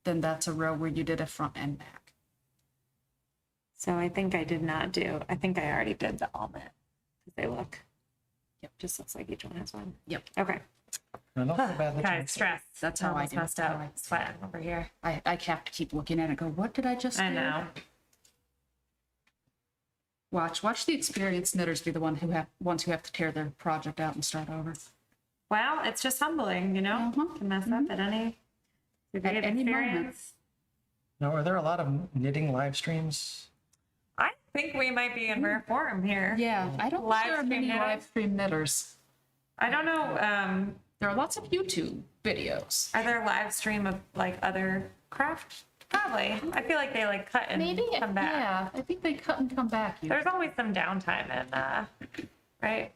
then that's a row where you did a front and back. So I think I did not do, I think I already did the almond. They look. Yep. Just looks like each one has one. Yep. Okay. No, not so bad. Okay, stress. That's how I Almost do it. messed up. Sweating over here. I have to keep looking at it and go, what did I just do? I know. Watch the experienced knitters be the ones who have to tear their project out and start over. Well, it's just humbling, you know? Uh-huh. Can mess up at any degree of any moment. experience. Now, are there a lot of knitting live streams? I think we might be in rare form here. Yeah, I don't Live think there are stream many knitters? live stream knitters. I don't know. There are lots of YouTube videos. Are there live stream of like other craft? Probably. I feel like they like cut and Maybe, come back. yeah. I think they cut and come back. There's always some downtime in, right?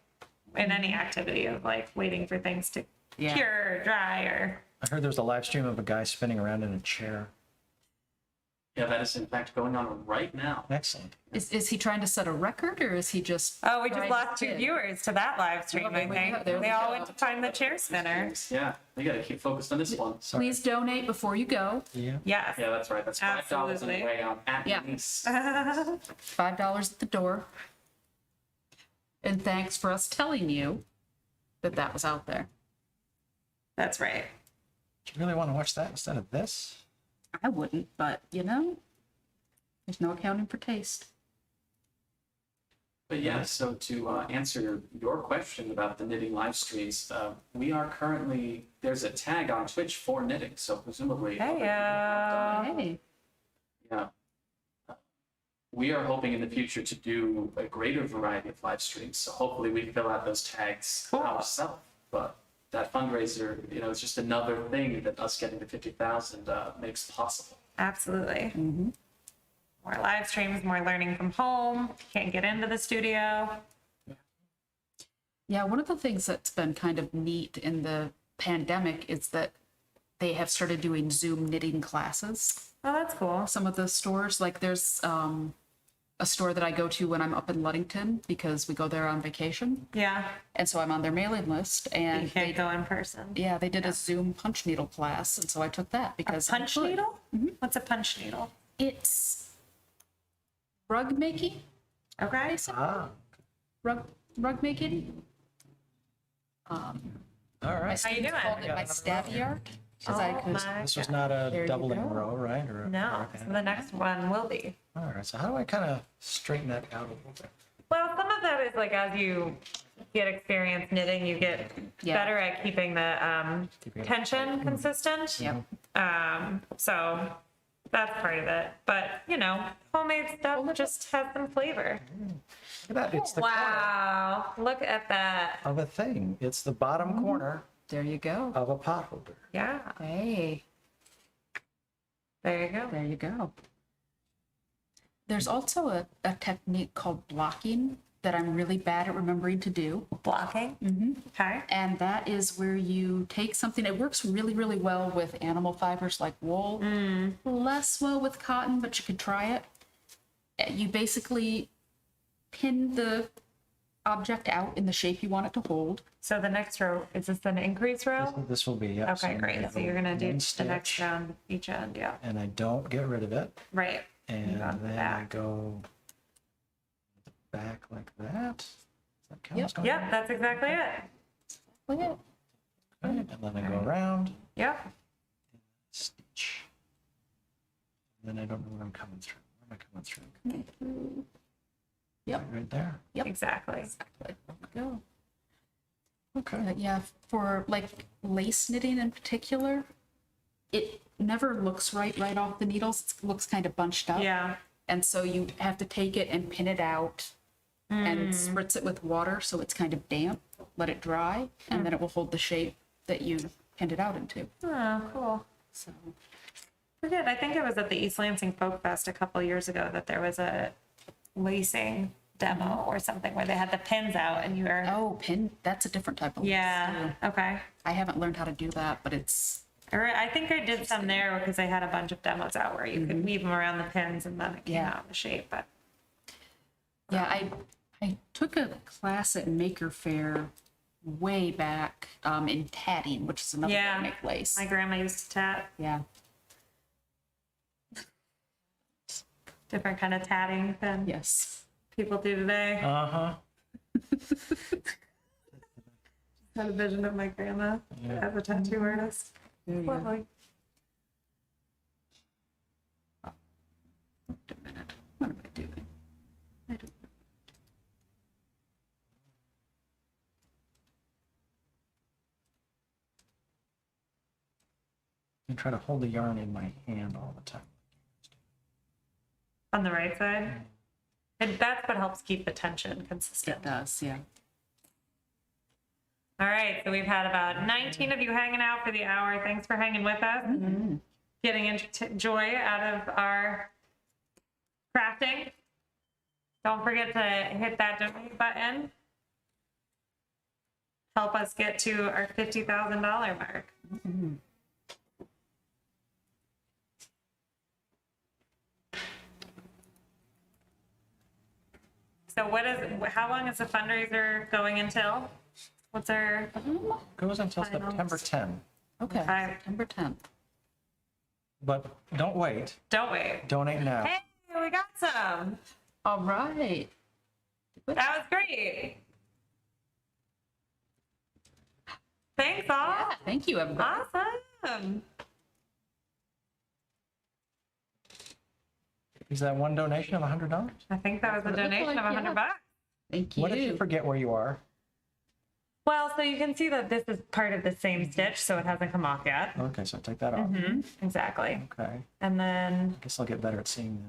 In any activity of like waiting for things to Yeah. cure or dry or. I heard there's a live stream of a guy spinning around in a chair. Yeah, that is in fact going on right now. Excellent. Is he trying to set a record or is he just? Oh, we just trying lost to 2 spin? viewers to that live stream, Oh, I there we think. go, there we They all go. went to find the chair spinner. Yeah, you gotta keep focused on this one. Sorry. Please donate before you go. Yeah. Yes. Yeah, that's right. That's $5 on Absolutely. the way out at Yeah. least. $5 at the door. And thanks for us telling you that was out there. That's right. Do you really want to watch that instead of this? I wouldn't, but there's no accounting for taste. But yeah, so to answer your question about the knitting live streams, we are currently, there's a tag on Twitch for knitting, so presumably. Hey, Hey. Yeah. We are hoping in the future to do a greater variety of live streams, so hopefully we fill out those tags Cool. ourselves. But that fundraiser, is just another thing that us getting to 50,000 makes possible. Absolutely. Mm-hmm. More live streams, more learning from home. Can't get into the studio. Yeah, one of the things that's been kind of neat in the pandemic is that they have started doing Zoom knitting classes. Oh, that's cool. Some of the stores, like there's a store that I go to when I'm up in Ludington because we go there on vacation. Yeah. And so I'm on their mailing list You and can't go in person. yeah, they did a Zoom punch needle class. And so I took that because I Punch could. needle? What's a punch needle? It's rug making, Okay. Ah. rug making. All My right. How you students doing? called it my stabby art because I Oh could. my This was God. not There a you doubling go. row, right? Or No. okay. So the next one will be. All right. So how do I kind of straighten that out a little bit? Well, some of that is like as you get experience knitting, you get Yeah. better at keeping the Keeping it- tension consistent. Yep. So that's part of it. But, homemade stuff just has some flavor. Look at that. It's the corner Wow. Look at that. of a thing. It's the bottom corner There you go. of a pot holder. Yeah. Hey, There you go. there you go. There's also a technique called blocking that I'm really bad at remembering to do. Blocking. Okay. And that is where you take something, it works really, really well with animal fibers like wool, less well with cotton, but you could try it. You basically pin the object out in the shape you want it to hold. So the next row, is this an increase row? This will be, yeah. Okay, I'm great. gonna So go you're gonna do one the next stitch, round each end, yeah. and I don't get rid of it. Right. And go on the then I back. go back like that. Does that count? Yep. as going Yep, back? that's exactly it. Look at Okay, and then I go around, Yep. stitch. And then I don't know where I'm coming through. Where am I coming through? Yep. Right there. Yep. Exactly. Exactly. There we go. Okay. Yeah, for like lace knitting in particular, it never looks right off the needles. It looks kind of bunched up. Yeah. And so you have to take it and pin it out and spritz it with water so it's kind of damp, let it dry, and then it will hold the shape that you pinned it out into. Oh, cool. So Forget, I think it was at the East Lansing Folk Fest a couple years ago that there was a lacing demo or something where they had the pins out and you were. oh, pin, that's a different type of lace, Yeah. too. Okay. I haven't learned how to do that, but it's I think I did some there because they had a bunch of demos out where you could weave them around the pins and then it came Yeah. out in the shape. But yeah, I took a class at Maker Faire way back in tatting, which is another way Yeah. to make lace. my grandma used to tat, Yeah. different kind of tatting than Yes. people do today. Uh-huh. Had a vision of my grandma as a tattoo artist. There you go. Lovely. Wait a minute. What am I doing? I don't know. I try to hold the yarn in my hand all the time. On the right side. And that's what helps keep the tension consistent. It does, yeah. All right, so we've had about 19 of you hanging out for the hour. Thanks for hanging with us, getting joy out of our crafting. Don't forget to hit that donate button. Help us get to our $50,000 mark. So how long is the fundraiser going until? What's our, Goes until Final. September 10. Okay, Okay. September 10th. But don't wait. don't wait. Donate now. Hey, we got some. All right. That was great. Thanks all. Yeah, thank you, everybody. Awesome. Is that one donation of $100? I think that was a That's what it looked donation of like, yeah. $100. Thank you. What if you forget where you are? Well, so you can see that this is part of the same stitch, so it hasn't come off yet. Okay, so take that off. Exactly. Okay. And then Guess I'll get better at seeing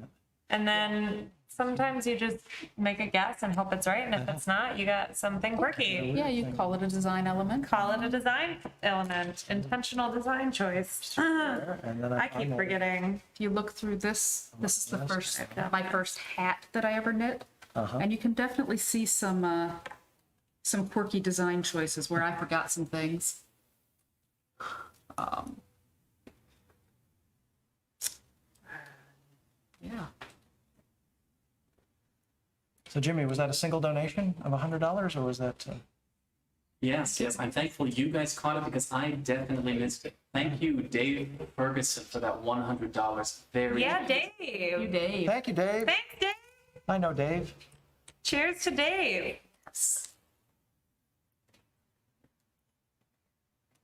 that. sometimes you just make a guess and hope it's right. And if it's not, you got something quirky. Yeah, you call it a design element. Call it a design element, intentional design choice. There, and then I keep forgetting. If you look through this, this is the Yes. first, my first hat that I ever knit. And you can definitely see some quirky design choices where I forgot some things. Yeah. So Jimmy, was that a single donation of $100 or was that? Yes, I'm thankful you guys caught it because I definitely missed it. Thank you, Dave Ferguson, for that $100. Very Yeah, You, Dave. Dave. Thank you, Dave. Thanks, Dave. I know Dave. Cheers to Dave.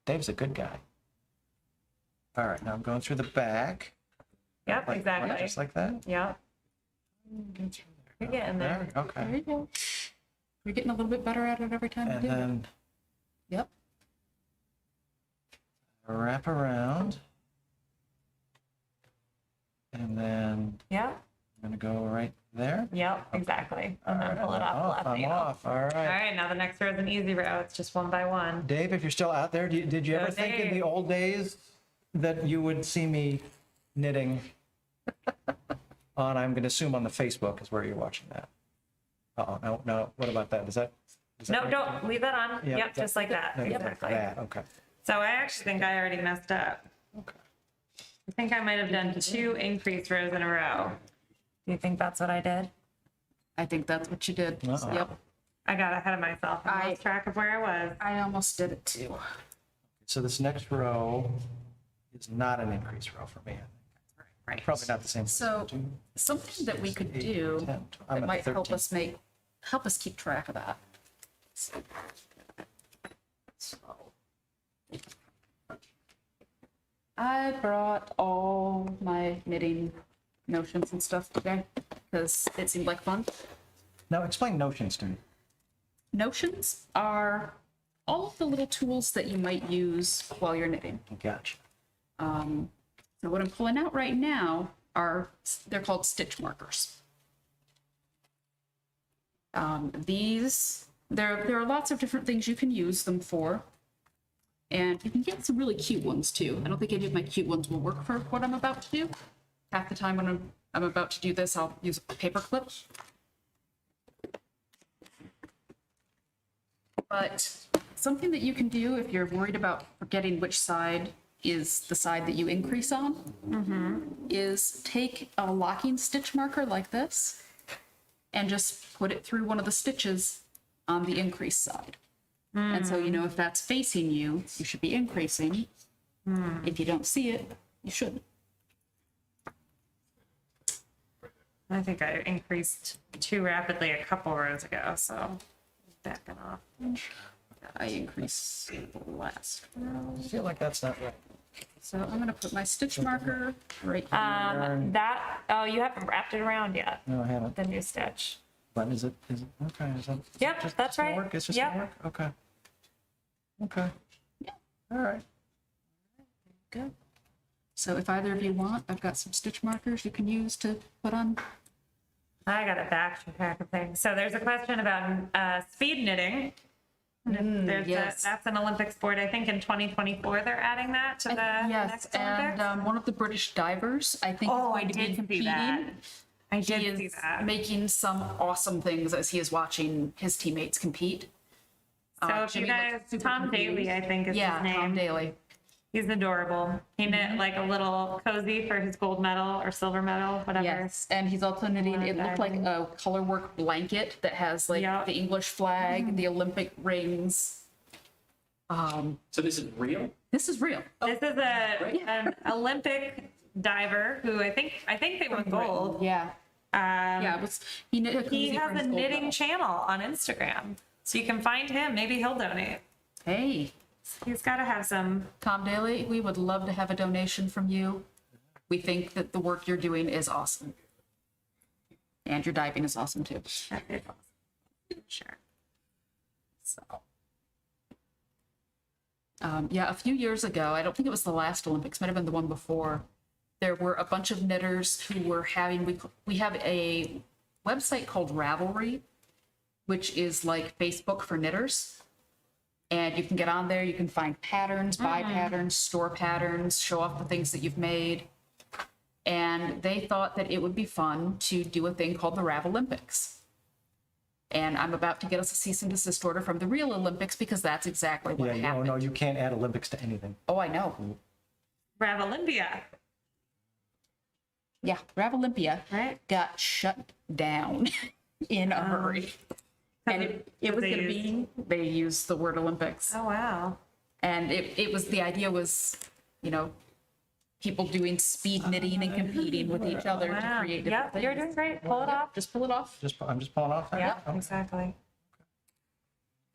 Dave's a good guy. All right, now I'm going through the back. Yep, Right, exactly. just like that. Yep. You're getting there. There Okay. you go. You're getting a little bit better at it every time you And do it. then Yep. wrap around. And then Yep. I'm gonna go right there. Yep, exactly. All And then right, pull it I'm off the left I'm needle. off. All All right. right, now the next row is an easy row. It's just one by one. Dave, if you're still out there, did you Go ever think in Dave. the old days that you would see me knitting on, I'm going to assume on the Facebook is where you're watching that. Oh, no, what about that? Is that No, right? don't, leave that on. Yeah, Yep, just like that, No, exactly. that, okay. So I actually think I already messed up. Okay. I think I might have done 2 increase rows in a row. Do you think that's what I did? I think that's what you did. Uh-oh. Yep. I got ahead of myself. I lost track of where I was. I almost did it too. So this next row is not an increase row for me. Right. Probably not the same. So something that we could do that might help us keep track of that. So I brought all my knitting notions and stuff today because it seemed like fun. Now explain notions to me. Notions are all of the little tools that you might use while you're knitting. Gotcha. So what I'm pulling out right now they're called stitch markers. There are lots of different things you can use them for. And you can get some really cute ones too. I don't think any of my cute ones will work for what I'm about to do. Half the time when I'm about to do this, I'll use a paper clip. But something that you can do if you're worried about forgetting which side is the side that you increase on, is take a locking stitch marker like this and just put it through one of the stitches on the increase side. And so, if that's facing you, you should be increasing. If you don't see it, you shouldn't. I think I increased too rapidly a couple rows ago, so backing off. I increase the last row. I feel like that's not right. So I'm going to put my stitch marker right here. Oh, you haven't wrapped it around yet, No, I haven't. the new stitch. But is it, okay, is that? Yep, just that's gonna right. work? It's just Yep. gonna work? Okay. Okay. Yeah. All right. Good. So if either of you want, I've got some stitch markers you can use to put on. I got a backtrack of things. So there's a question about speed knitting. Yes. That's an Olympic sport. I think in 2024 they're adding that to the Yes, next Olympics. and one of the British divers, I think, Oh, is I going to be did see competing. that. I He did see is that. making some awesome things as he is watching his teammates compete. So if you Jimmy guys, looked super Tom confused. Daly, I think is Yeah, his name. Tom Daly. He's adorable. He knit like a little cozy for his gold medal or silver medal, whatever. Yes, and he's also knitting, it looked like a color work blanket that has like Yep. the English flag, the Olympic rings. So this is real? This is real. This is an Olympic diver who I think they won gold. Yeah. Yeah, it was, he knit a He cozy for has his a gold knitting medal. channel on Instagram, so you can find him. Maybe he'll donate. Hey, He's got to have some. Tom Daly, we would love to have a donation from you. We think that the work you're doing is awesome. And your diving is awesome too. Sure. So. Yeah, a few years ago, I don't think it was the last Olympics, might have been the one before, there were a bunch of knitters who were having, we have a website called Ravelry, which is like Facebook for knitters. And you can get on there, you can find patterns, buy patterns, store patterns, show off the things that you've made. And they thought that it would be fun to do a thing called the Ravelympics. And I'm about to get us a cease and desist order from the real Olympics because that's exactly what Yeah, happened. no, you can't add Olympics to anything. Oh, I know. Ravelolympia, Yeah, Ravelolympia right? got shut down in a hurry. And it was they going to be, they used the word Olympics. Oh wow. And it was, the idea was, people doing speed knitting and competing with each other to Wow. create different Yep, things. you're doing great. Pull it off. Just pull it off. I'm just pulling off that? Yeah, Okay. exactly. You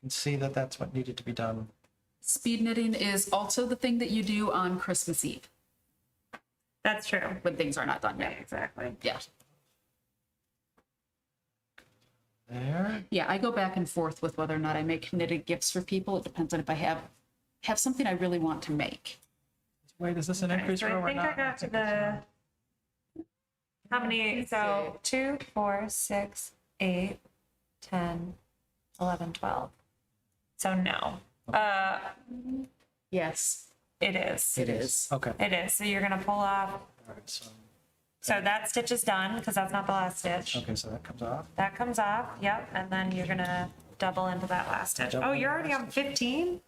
can see that that's what needed to be done. Speed knitting is also the thing that you do on Christmas Eve That's true. when things are not done Yeah, yet. exactly. Yeah. There. Yeah, I go back and forth with whether or not I make knitted gifts for people. It depends on if I have something I really want to make. Wait, is this an increase So row I or think I not? got to the. How many? So 2, 4, 6, 8, 10, 11, 12. So no. Yes, It is. it is. Okay. It is. So you're gonna pull off All right, so So that stitch is done because that's not the last stitch. Okay, so that comes off. That comes off, yep, and then you're gonna double into that last stitch. Double Oh, into you're the already last on 15?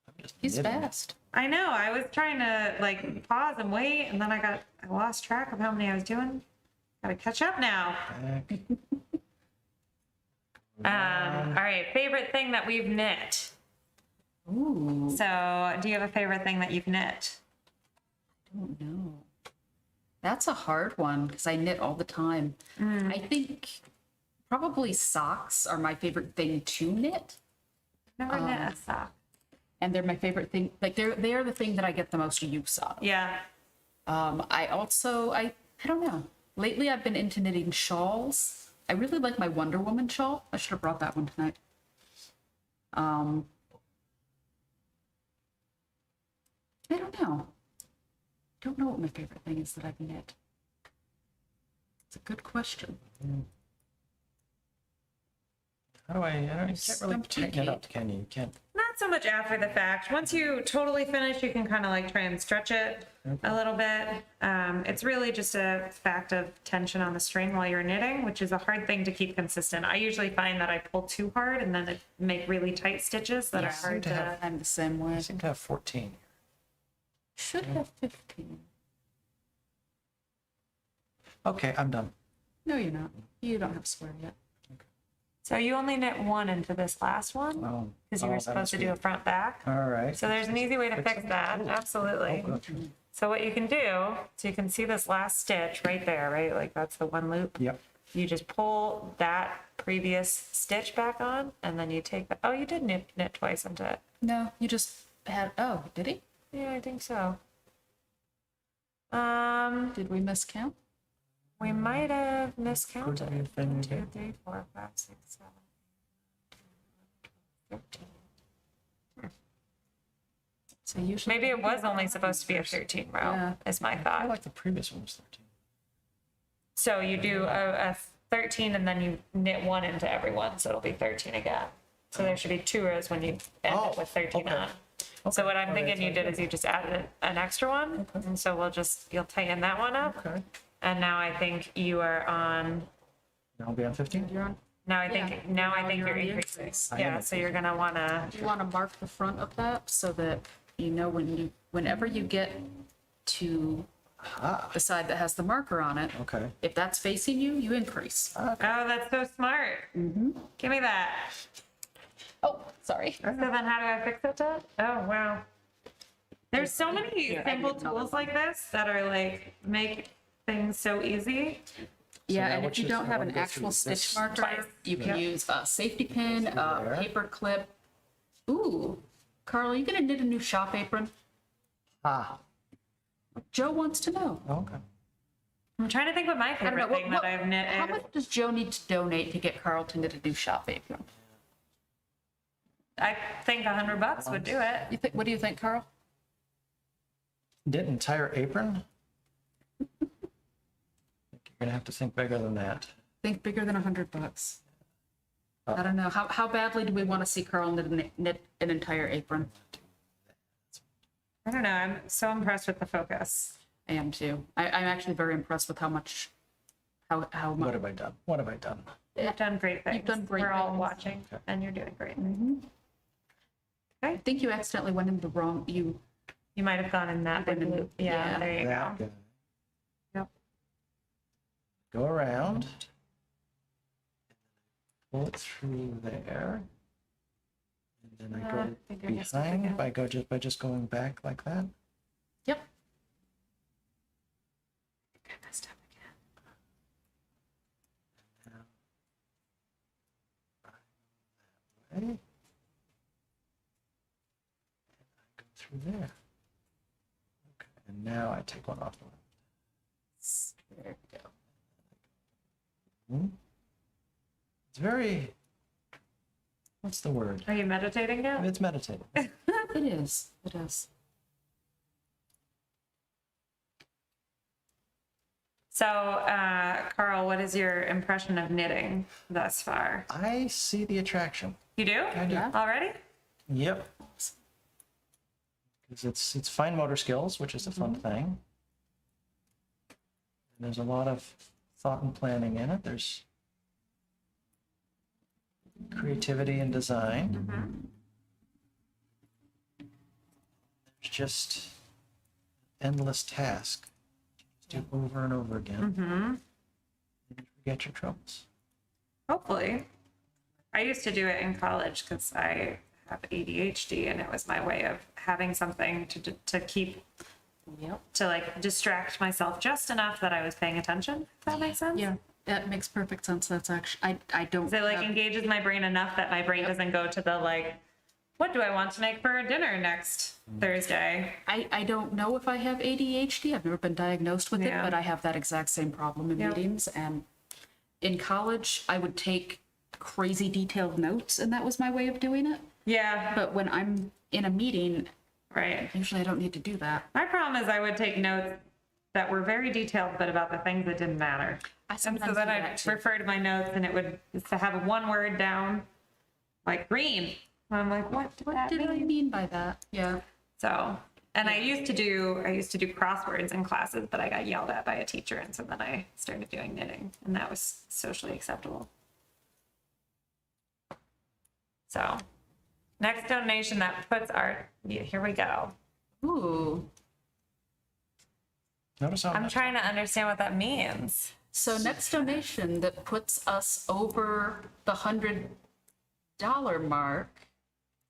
I'm just He's knitting. fast. I know, I was trying to like pause and wait, and then I lost track of how many I was doing. Gotta catch up now. Back. All right, favorite thing that we've knit. Ooh, So, do you have a favorite thing that you've knit? I don't know. That's a hard one because I knit all the time. I think probably socks are my favorite thing to knit. Never knit a sock. And they're my favorite thing. Like they are the thing that I get the most use out of. Yeah. I don't know. Lately I've been into knitting shawls. I really like my Wonder Woman shawl. I should have brought that one tonight. I don't know. Don't know what my favorite thing is that I've knit. It's a good question. How do I you can't really tighten it up, Complicate. can you? You can't. Not so much after the fact. Once you totally finish, you can kind of like try and stretch it a little bit. It's really just a fact of tension on the string while you're knitting, which is a hard thing to keep consistent. I usually find that I pull too hard and then it make really tight stitches that are hard to to. have- I'm the same way. I seem to have 14. Should have 15. Okay, I'm done. No, you're not. You don't have square yet. So you only knit one into this last one Oh, because you oh, were that supposed must to be- do a front back. All right. So there's an easy way to Fix fix it? that. Ooh. Absolutely. Oh, gotcha. So what you can do, so you can see this last stitch right there, right? Like that's the one loop. Yep. You just pull that previous stitch back on, and then you take the, oh, you did knit twice into it. No, you just had, oh, did he? Yeah, I think so. Did we miscount? We might have miscounted. Could be a thing 1, we 2, did. 3, 4, 5, 6, 7, 8, 9, 10, 11, 12, 13. So usually. Maybe it was only supposed to be a 13 row, Yeah. is my I thought. like the previous one was 13. So you do a 13 and then you knit one into everyone, so it'll be 13 again. So there should be 2 rows when you end Oh, it with 13 okay. on. So what I'm Okay, thinking you so did is you just added an extra one, and so you'll tighten that one up. Okay. And now I think you are on. Now I'll be on 15? You're on. Now I think Yeah. now I Now think you're you're on the increasing. increase. I am Yeah, so you're gonna wanna. You want to mark the front of that so that you know whenever you get to Ah, the side that has the marker on it, okay. if that's facing you, you increase. Oh, that's so smart. Give me that. Oh, sorry. So then how do I fix it, Dad? Oh, wow. There's so many Here, I simple need another tools one. like this that are like make things so easy. Yeah, now and which if you is- don't I have wanna an go actual through stitch this marker, twice. you can Yeah. use a safety pin, a there. paper clip. Ooh, Carl, are you gonna knit a new shop apron? Ah, Joe wants to know. okay. I'm trying to think what my I don't know. favorite thing that I've knit How is. much does Joe need to donate to get Carl to knit a new shop apron? I think $100 would do it. You think? What do you think, Carl? Knit entire apron? I think you're gonna have to think bigger than that. Think bigger than $100. I don't know. How badly do we want to see Carl knit an entire apron? I don't know. I'm so impressed with the focus. I am too. I'm actually very impressed with how much. How What much. have I done? What have I done? You've done great things. You've done great We're all things. watching, Okay. and you're doing great. I think you accidentally went in the wrong. You. You might have gone in that big went in- loop. Yeah, yeah. there you That go. guy. Yep. Go around. Pull it through there. And then I go think I missed it behind again. by just going back like that. Yep. I messed up again. Way. And I go through there. Okay, and now I take one off the left. There we go. It's very, what's the word? Are you meditating yet? It's meditative. It is. It is. So, Carl, what is your impression of knitting thus far? I see the attraction. You do? I do. Yeah. Already? Yep. Because it's fine motor skills, which is a fun thing. There's a lot of thought and planning in it. There's creativity and design. There's just endless task to do over and over again. And you forget your troubles. Hopefully. I used to do it in college because I have ADHD, and it was my way of having something to keep, to like distract myself just enough that I was paying attention. If that makes sense? Yeah, that makes perfect sense. That's actually, I don't. So it like have- engages my brain enough that my brain doesn't go to the like, what do I want to make for dinner next Thursday? I don't know if I have ADHD. I've never been diagnosed with it, Yeah. but I have that exact same problem in Yep. meetings. And in college, I would take crazy detailed notes, and that was my way of doing it. Yeah, But when I'm in a meeting, right. usually I don't need to do that. My problem is I would take notes that were very detailed, but about the things that didn't matter. I And so sometimes then do I'd that too. refer to my notes, and it would just to have one word down, like green. And I'm like, what did What that did I mean? mean by that? Yeah. So, and I used to do crosswords in classes, but I got yelled at by a teacher, and so then I started doing knitting, and that was socially acceptable. So, next donation that puts our, here we go. Ooh. Notice how I'm much trying to understand what that means. So next donation that puts us over the $100 mark.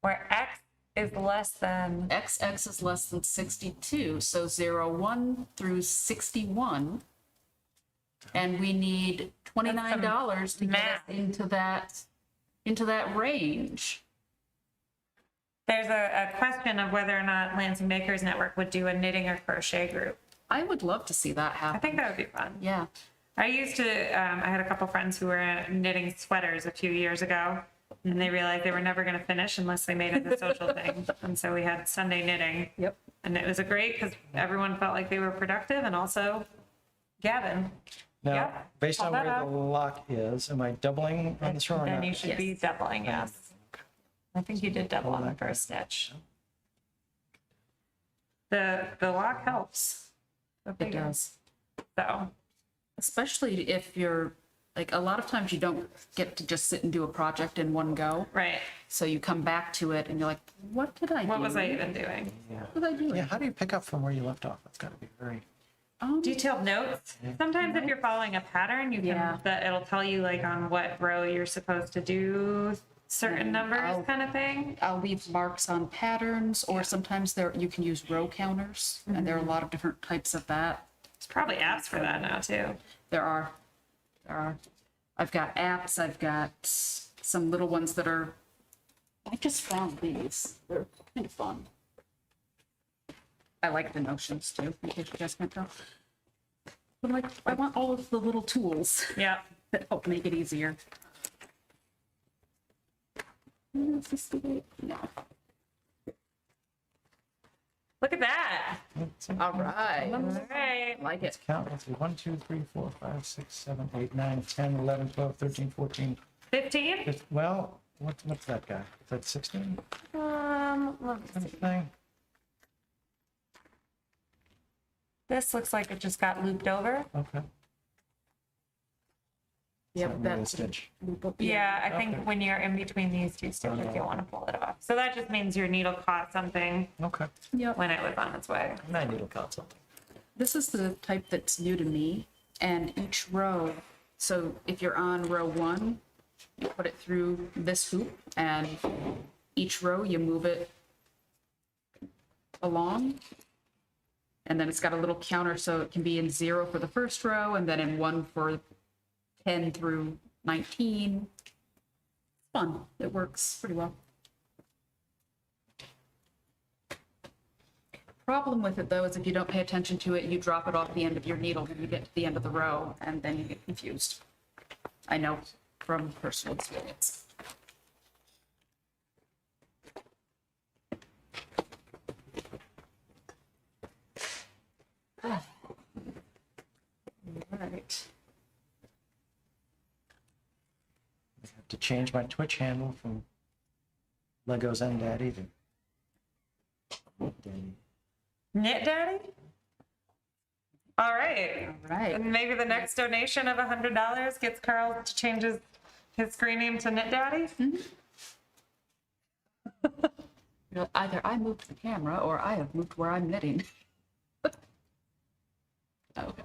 Where X is less than, XX is less than 62, so 01 through 61. And we need $29 to get us math. into that range. there's a question of whether or not Lansing Makers Network would do a knitting or crochet group. I would love to see that I happen. think that would be fun. Yeah. I used to, I had a couple friends who were knitting sweaters a few years ago, and they realized they were never going to finish unless they made it a social thing. And so we had Sunday knitting. Yep. And it was a great because everyone felt like they were productive, and also Gavin. Now, Yeah, based on pull that where the up. lock is, am I doubling on this row or Then not? you should be Yes. doubling, yes. I think you did double on the first stitch. The lock helps. Go It figure. does. So, Especially if you're, like, a lot of times you don't get to just sit and do a project in one go. right. So you come back to it and you're like, what did I do? What was I even doing? What did I do? Yeah, how do you pick up from where you left off? That's got to be very. Detailed notes. Sometimes if you're following a pattern, you can, Yeah. that it'll tell you like on what row you're supposed to do certain numbers I'll- kind of thing. I'll leave marks on patterns, or sometimes you can use row counters, and there are a lot of different types of that. There's probably apps for that now too. There are. I've got apps. I've got some little ones that are. I just found these. They're kind of fun. I like the notions too, in case you guys can't tell. But like, I want all of the little tools Yeah. that help make it easier. Is this the way? No. Look at that. All right. All right. I like it. Count. Let's see. 1, 2, 3, 4, 5, 6, 7, 8, 9, 10, 11, 12, 13, 14. 15? Well, what's that guy? Is that 16 Let me kind of see. thing? This looks like it just got looped over. Okay. Yep, So another that's stitch. Yeah, I Okay. think when you're in between these two stitches, you want to pull it off. So that just means your needle caught something Okay. Yep. when it was on its way. My needle caught something. This is the type that's new to me, and each row, so if you're on row 1, you put it through this hoop, and each row you move it along, and then it's got a little counter so it can be in 0 for the first row, and then in 1 for 10 through 19. It's fun. It works pretty well. Problem with it though is if you don't pay attention to it, you drop it off the end of your needle when you get to the end of the row, and then you get confused. I know from personal experience. All right. I have to change my Twitch handle from Legos and Daddy to Daddy. Knit Daddy? All right. All right. And maybe the next donation of $100 gets Carl to change his screen name to Knit Daddy. Either I moved the camera or I have moved where I'm knitting. Okay.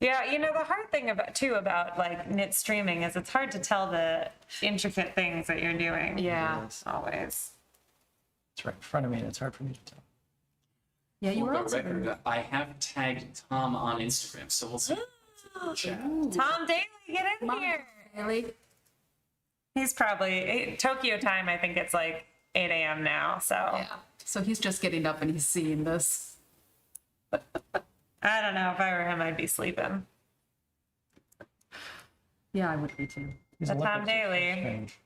Yeah, you know, the hard thing about like knit streaming is it's hard to tell the intricate things that you're doing. Yeah. It's Always. right in front of me, and it's hard for me to tell. Yeah, you For were the also. record, I have tagged Tom on Instagram, so we'll see. Chat. Tom Daly, get in here. Really? He's probably Tokyo time. I think it's like 8 a.m. now. So Yeah. So he's just getting up and he's seeing this. I don't know. If I were him, I'd be sleeping. Yeah, I would be too. These The Tom Olympics are so Daly. strange.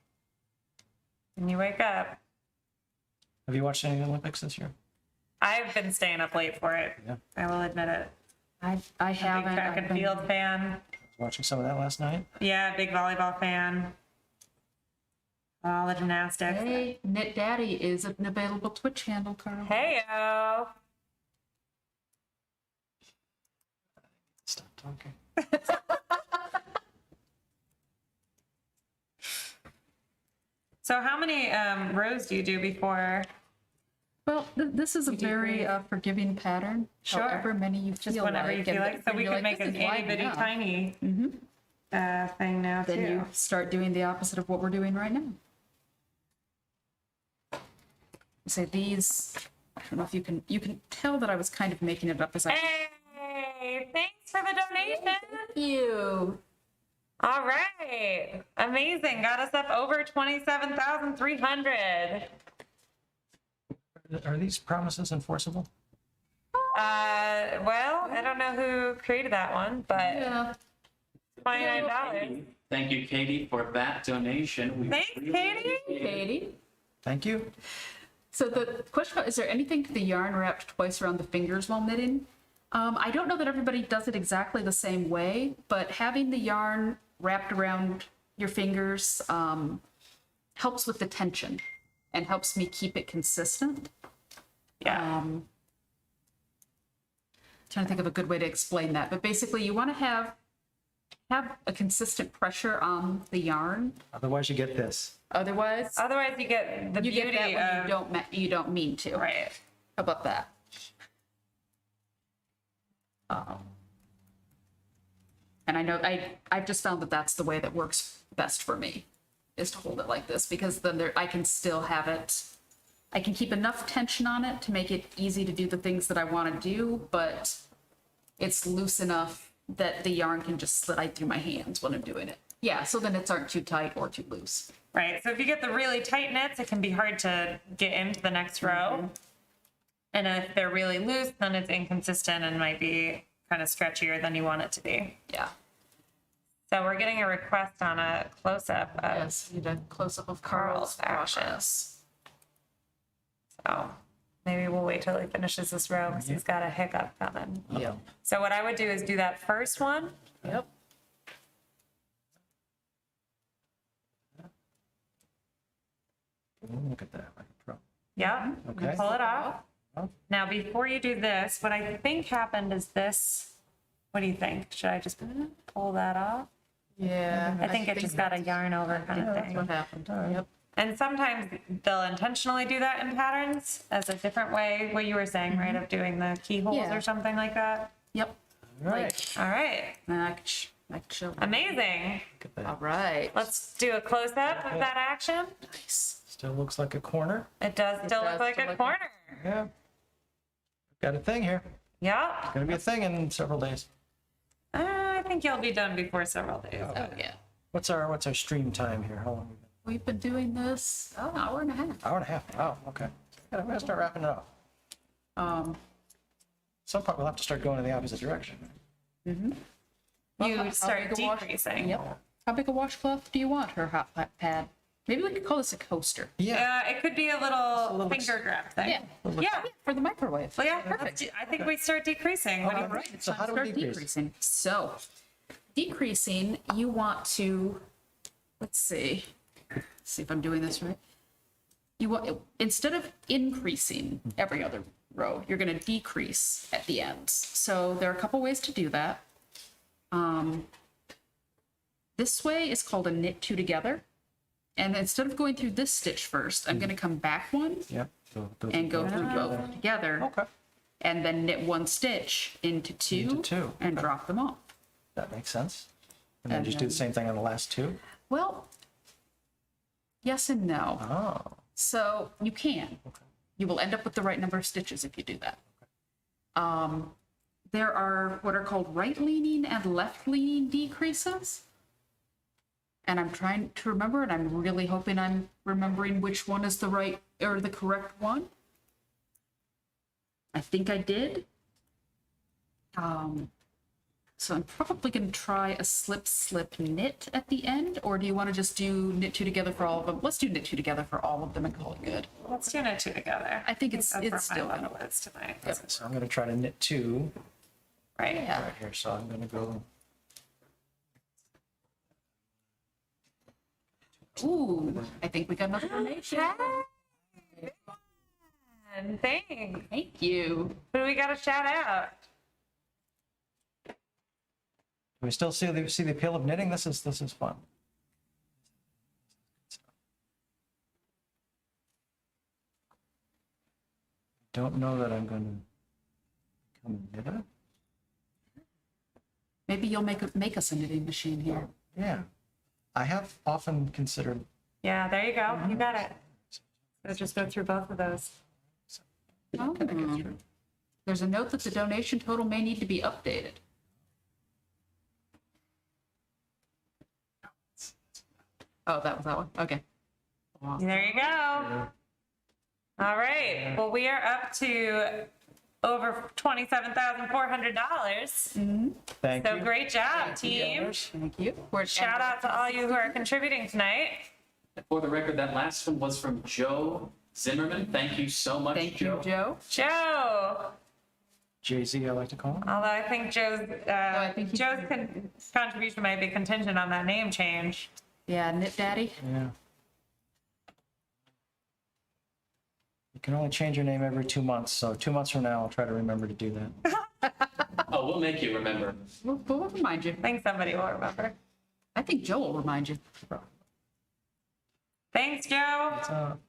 When you wake up, Have you watched any of the Olympics this year? I've been staying up late for it. Yeah. I will admit it. I Big haven't. track and field fan. I was watching some of that last night. Yeah, big volleyball fan. All the gymnastics. Hey, Knit Daddy is an available Twitch handle, Carl. Heyo. Stop talking. So how many rows do you do before? Well, this is a You do very great. Forgiving pattern. Sure. However many you Just feel whenever like. you feel and like. So we you're could make "This an is wide itty bitty enough." tiny thing now Then too. you start doing the opposite of what we're doing right now. Say these. I don't know if you can tell that I was kind of making it up as I. Hey, thanks for the donation. Thank you. All right. Amazing. Got us up over 27,300. Are these promises enforceable? Well, I don't know who created that one, but Yeah. $29. Thank you, Katie, for that donation. We Thanks, really Katie. appreciate it. Katie. Thank you. So the question is there anything to the yarn wrapped twice around the fingers while knitting? I don't know that everybody does it exactly the same way, but having the yarn wrapped around your fingers helps with the tension and helps me keep it consistent. Yeah. Trying to think of a good way to explain that, but basically you want to have a consistent pressure on the yarn. Otherwise, you get this. Otherwise, Otherwise, you get the you beauty get that when of you don't mean to. right. How about that? And I know I've just found that that's the way that works best for me, is to hold it like this, because then I can still have it. I can keep enough tension on it to make it easy to do the things that I want to do, but it's loose enough that the yarn can just slide through my hands when I'm doing it. Yeah, so then it's aren't too tight or too loose. Right. So if you get the really tight knits, it can be hard to get into the next row. And if they're really loose, then it's inconsistent and might be kind of stretchier than you want it to be. Yeah. So we're getting a request on a close-up of Yes, need a close up of Carl's Carl's action. process. So maybe we'll wait till he finishes this row because he's got a hiccup coming. Yep. So what I would do is do that first one. Yep. Look at that. Yeah. Okay. Pull it off. Oh. Now, before you do this, what I think happened is this. What do you think? Should I just pull that off? Yeah. I think it just got a yarn over kind of That's what thing. happened. Yep. And sometimes they'll intentionally do that in patterns as a different way, what you were saying, right, of doing the keyholes Yeah. or something like that. Yep. All right. All right. I can show. Amazing. Look at that. All right. Let's do a close-up of that action. Nice. Still looks like a corner. It does still does look like still a look corner. Yeah. Got a thing here. Yep. Gonna be a thing in several days. I think you'll be done before several days. Oh yeah. What's our stream time here? How long? We've been doing this an hour and a half. Hour and a half. Wow. Okay. Yeah, we gotta start wrapping it up. Some point we'll have to start going in the opposite direction. You start big a wash- decreasing. Yep. How big a washcloth do you want, her hot pad? Maybe we could call this a coaster. Yeah, it could be a little bit- finger grab thing. Yeah. Yeah. For the microwave. Well, yeah, perfect. I think we start decreasing. What do you All right. think? So how do we Start decrease? decreasing. So, decreasing, you want to, let's see if I'm doing this right. You want, instead of increasing every other row. You're going to decrease at the ends. So there are a couple ways to do that. This way is called a knit two together. And instead of going through this stitch first, I'm going to come back one Yep. So those and go are through both together. Okay. And then knit one stitch into two, Into two, and okay. drop them off. That makes sense. And then And just do the then- same thing on the last two? Well, yes and no. Oh, So you can. You will end up with the right number of stitches if you do that. There are what are called right-leaning and left-leaning decreases. And I'm trying to remember, and I'm really hoping I'm remembering which one is the right or the correct one. I think I did. So I'm probably going to try a slip knit at the end, or do you want to just do knit two together for all of them? Let's do knit two together for all of them and call it good. Let's do knit two together. I think it's That's where still my gonna level is tonight. so I'm gonna try to knit two Right. Yeah. right here. So I'm gonna go, Ooh, I think we got another donation. And thanks. Thank you. Who do we got to shout out? do we still see the appeal of knitting? This is fun. Don't know that I'm gonna become a knitter. Maybe you'll make us a knitting machine here. Yeah. I have often considered, Yeah, there you go. You got it. So just go through both of those. Oh. There's a note that the donation total may need to be updated. Oh, that was that one. Okay. There you go. All right. Well, we are up to over $27,400. thank So you. great job, team. Thank you. Shout out to all you who are contributing tonight. For the record, that last one was from Joe Zimmerman. Thank you so much, Thank you, Joe. Joe. Jay-Z, I like to call him. Although I think Joe's think he- contribution might be contingent on that name change. Yeah, Knit Daddy. Yeah. You can only change your name every 2 months, so 2 months from now, I'll try to remember to do that. Oh, we'll make you remember. We'll remind you. I think somebody will remember. I think Joe will remind you. Thanks, Joe. What's up?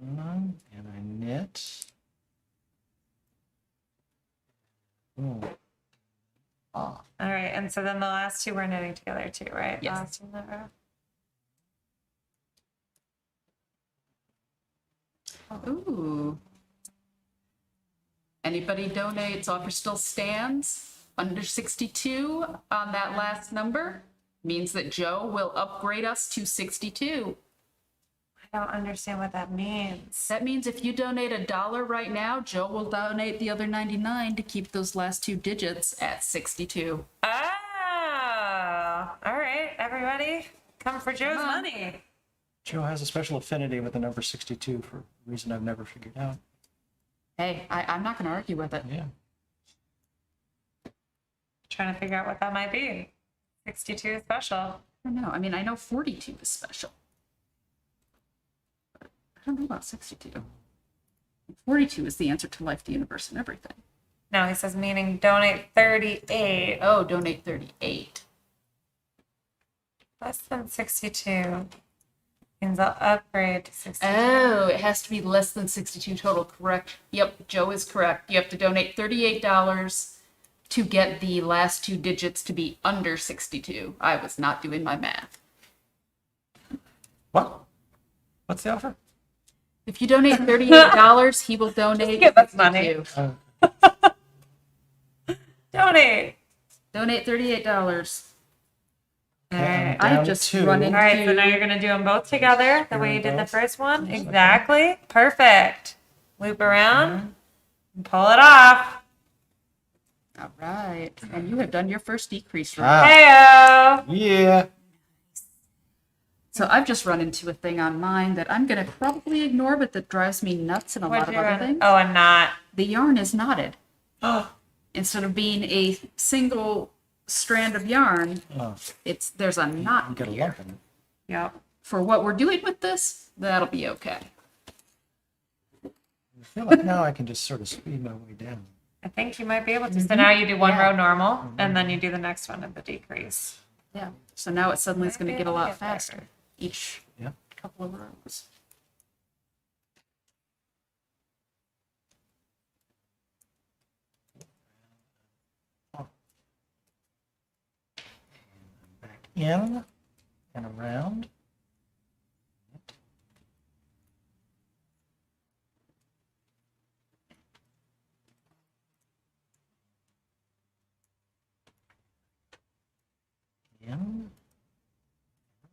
And I knit. Ooh. Ah, All right, and so then the last two we're knitting together too, right? The Yes. last two in that row. Ooh. Anybody donates, offer still stands under 62 on that last number, means that Joe will upgrade us to 62. I don't understand what that means. That means if you donate $1 right now, Joe will donate the other 99 to keep those last two digits at 62. Oh, all right, everybody, come for Joe's Come on. money. Joe has a special affinity with the number 62 for a reason I've never figured out. Hey, I'm not going to argue with it. Yeah. Trying to figure out what that might be. 62 is special. I don't know. I mean, I know 42 is special. But I don't know about 62. 42 is the answer to life, the universe, and everything. No, he says meaning donate 38. Oh, donate 38. Less than 62 means I'll upgrade to 62. Oh, it has to be less than 62 total, correct? Yep, Joe is correct. You have to donate $38 to get the last two digits to be under 62. I was not doing my math. What? What's the offer? If you donate $38, he will donate give us money. 62. Donate. Donate $38. All right. I've Down just two. run into... All right, so now you're going to do them both together the way you did the first one. Exactly. Perfect. Loop around and pull it off. All right. And you have done your first decrease row. Ah, Heyo. yeah. So I've just run into a thing on mine that I'm going to probably ignore, but that drives me nuts and a lot What'd of you other run? things. Oh, and not. The yarn is knotted. Oh. Instead of being a single strand of yarn, Oh, there's a you knot got a here. lump in it. Yep. For what we're doing with this, that'll be okay. I feel like now I can just sort of speed my way down. I think you might be able to. So now you do one Yeah. row normal, and then you do the next one at the decrease. Yeah, so now it suddenly is Might gonna be get a able to lot get there. faster each Yeah. couple of rows. Back in and around. In,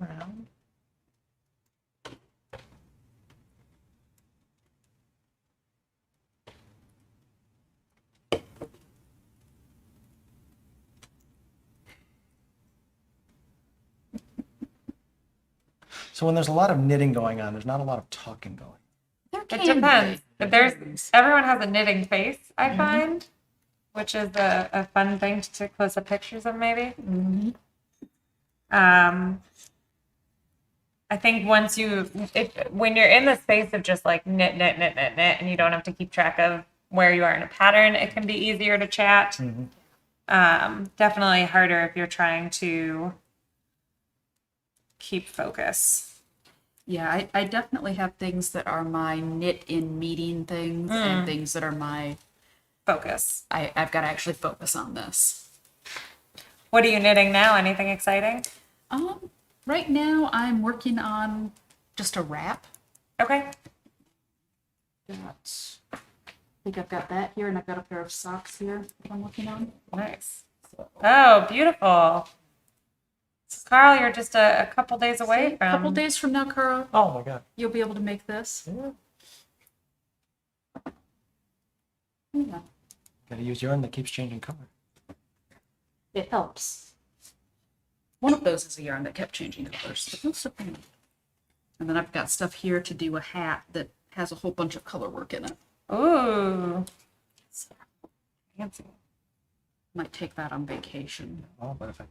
around. So when there's a lot of knitting going on, there's not a lot of talking going. There It can depends. be. Everyone has a knitting face, I find, which is a fun thing to take close up pictures of maybe. Mhm. I think when you're in the space of just like knit, knit, knit, knit, knit, and you don't have to keep track of where you are in a pattern, it can be easier to chat. Definitely harder if you're trying to keep focus. Yeah, I definitely have things that are my knit in meeting things and things that are my, Focus. I've got to actually focus on this. What are you knitting now? Anything exciting? Right now I'm working on just a wrap. Okay. I think I've got that here, and I've got a pair of socks here that I'm working on. Nice. Oh, beautiful. Carl, you're just a couple days away A from. couple days from now, Carl, Oh my God. you'll be able to make this. Yeah. Gotta use yarn that keeps changing color. It helps. One of those is a yarn that kept changing colors, but most of them. And then I've got stuff here to do a hat that has a whole bunch of color work in it. Ooh. Fancy. Might take that on vacation. Oh, but if I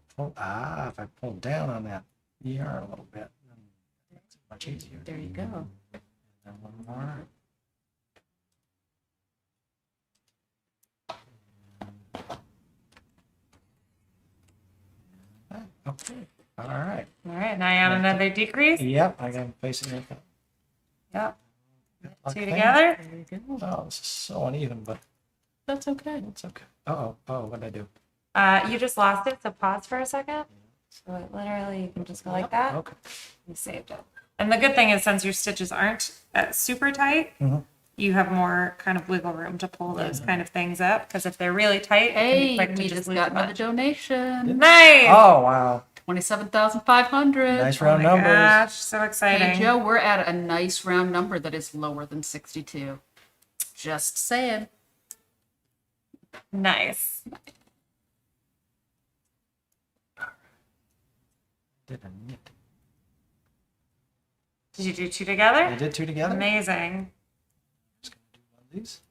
pull down on that yarn a little bit, then it's much easier. There you go. And one more. Okay. All right. All right, now you're on another decrease. Yep, I got him facing it. Yep. Okay. Two together. There you go. Oh, this is so uneven, but That's okay. it's okay. Oh, what did I do? You just lost it, so pause for a second. So it literally, you can just go like that. Okay. You saved it. And the good thing is, since your stitches aren't super tight, you have more kind of wiggle room to pull those kind of things up. Because if they're really tight, it can be Hey, quick to we just just lose got a another bunch. donation. Nice. Oh, wow. 27,500. Nice Oh round my numbers. gosh, so exciting. Hey, Joe, we're at a nice round number that is lower than 62. Just saying. Nice. Did a knit. Did you do two together? I did two together. Amazing. Just gonna do one of these.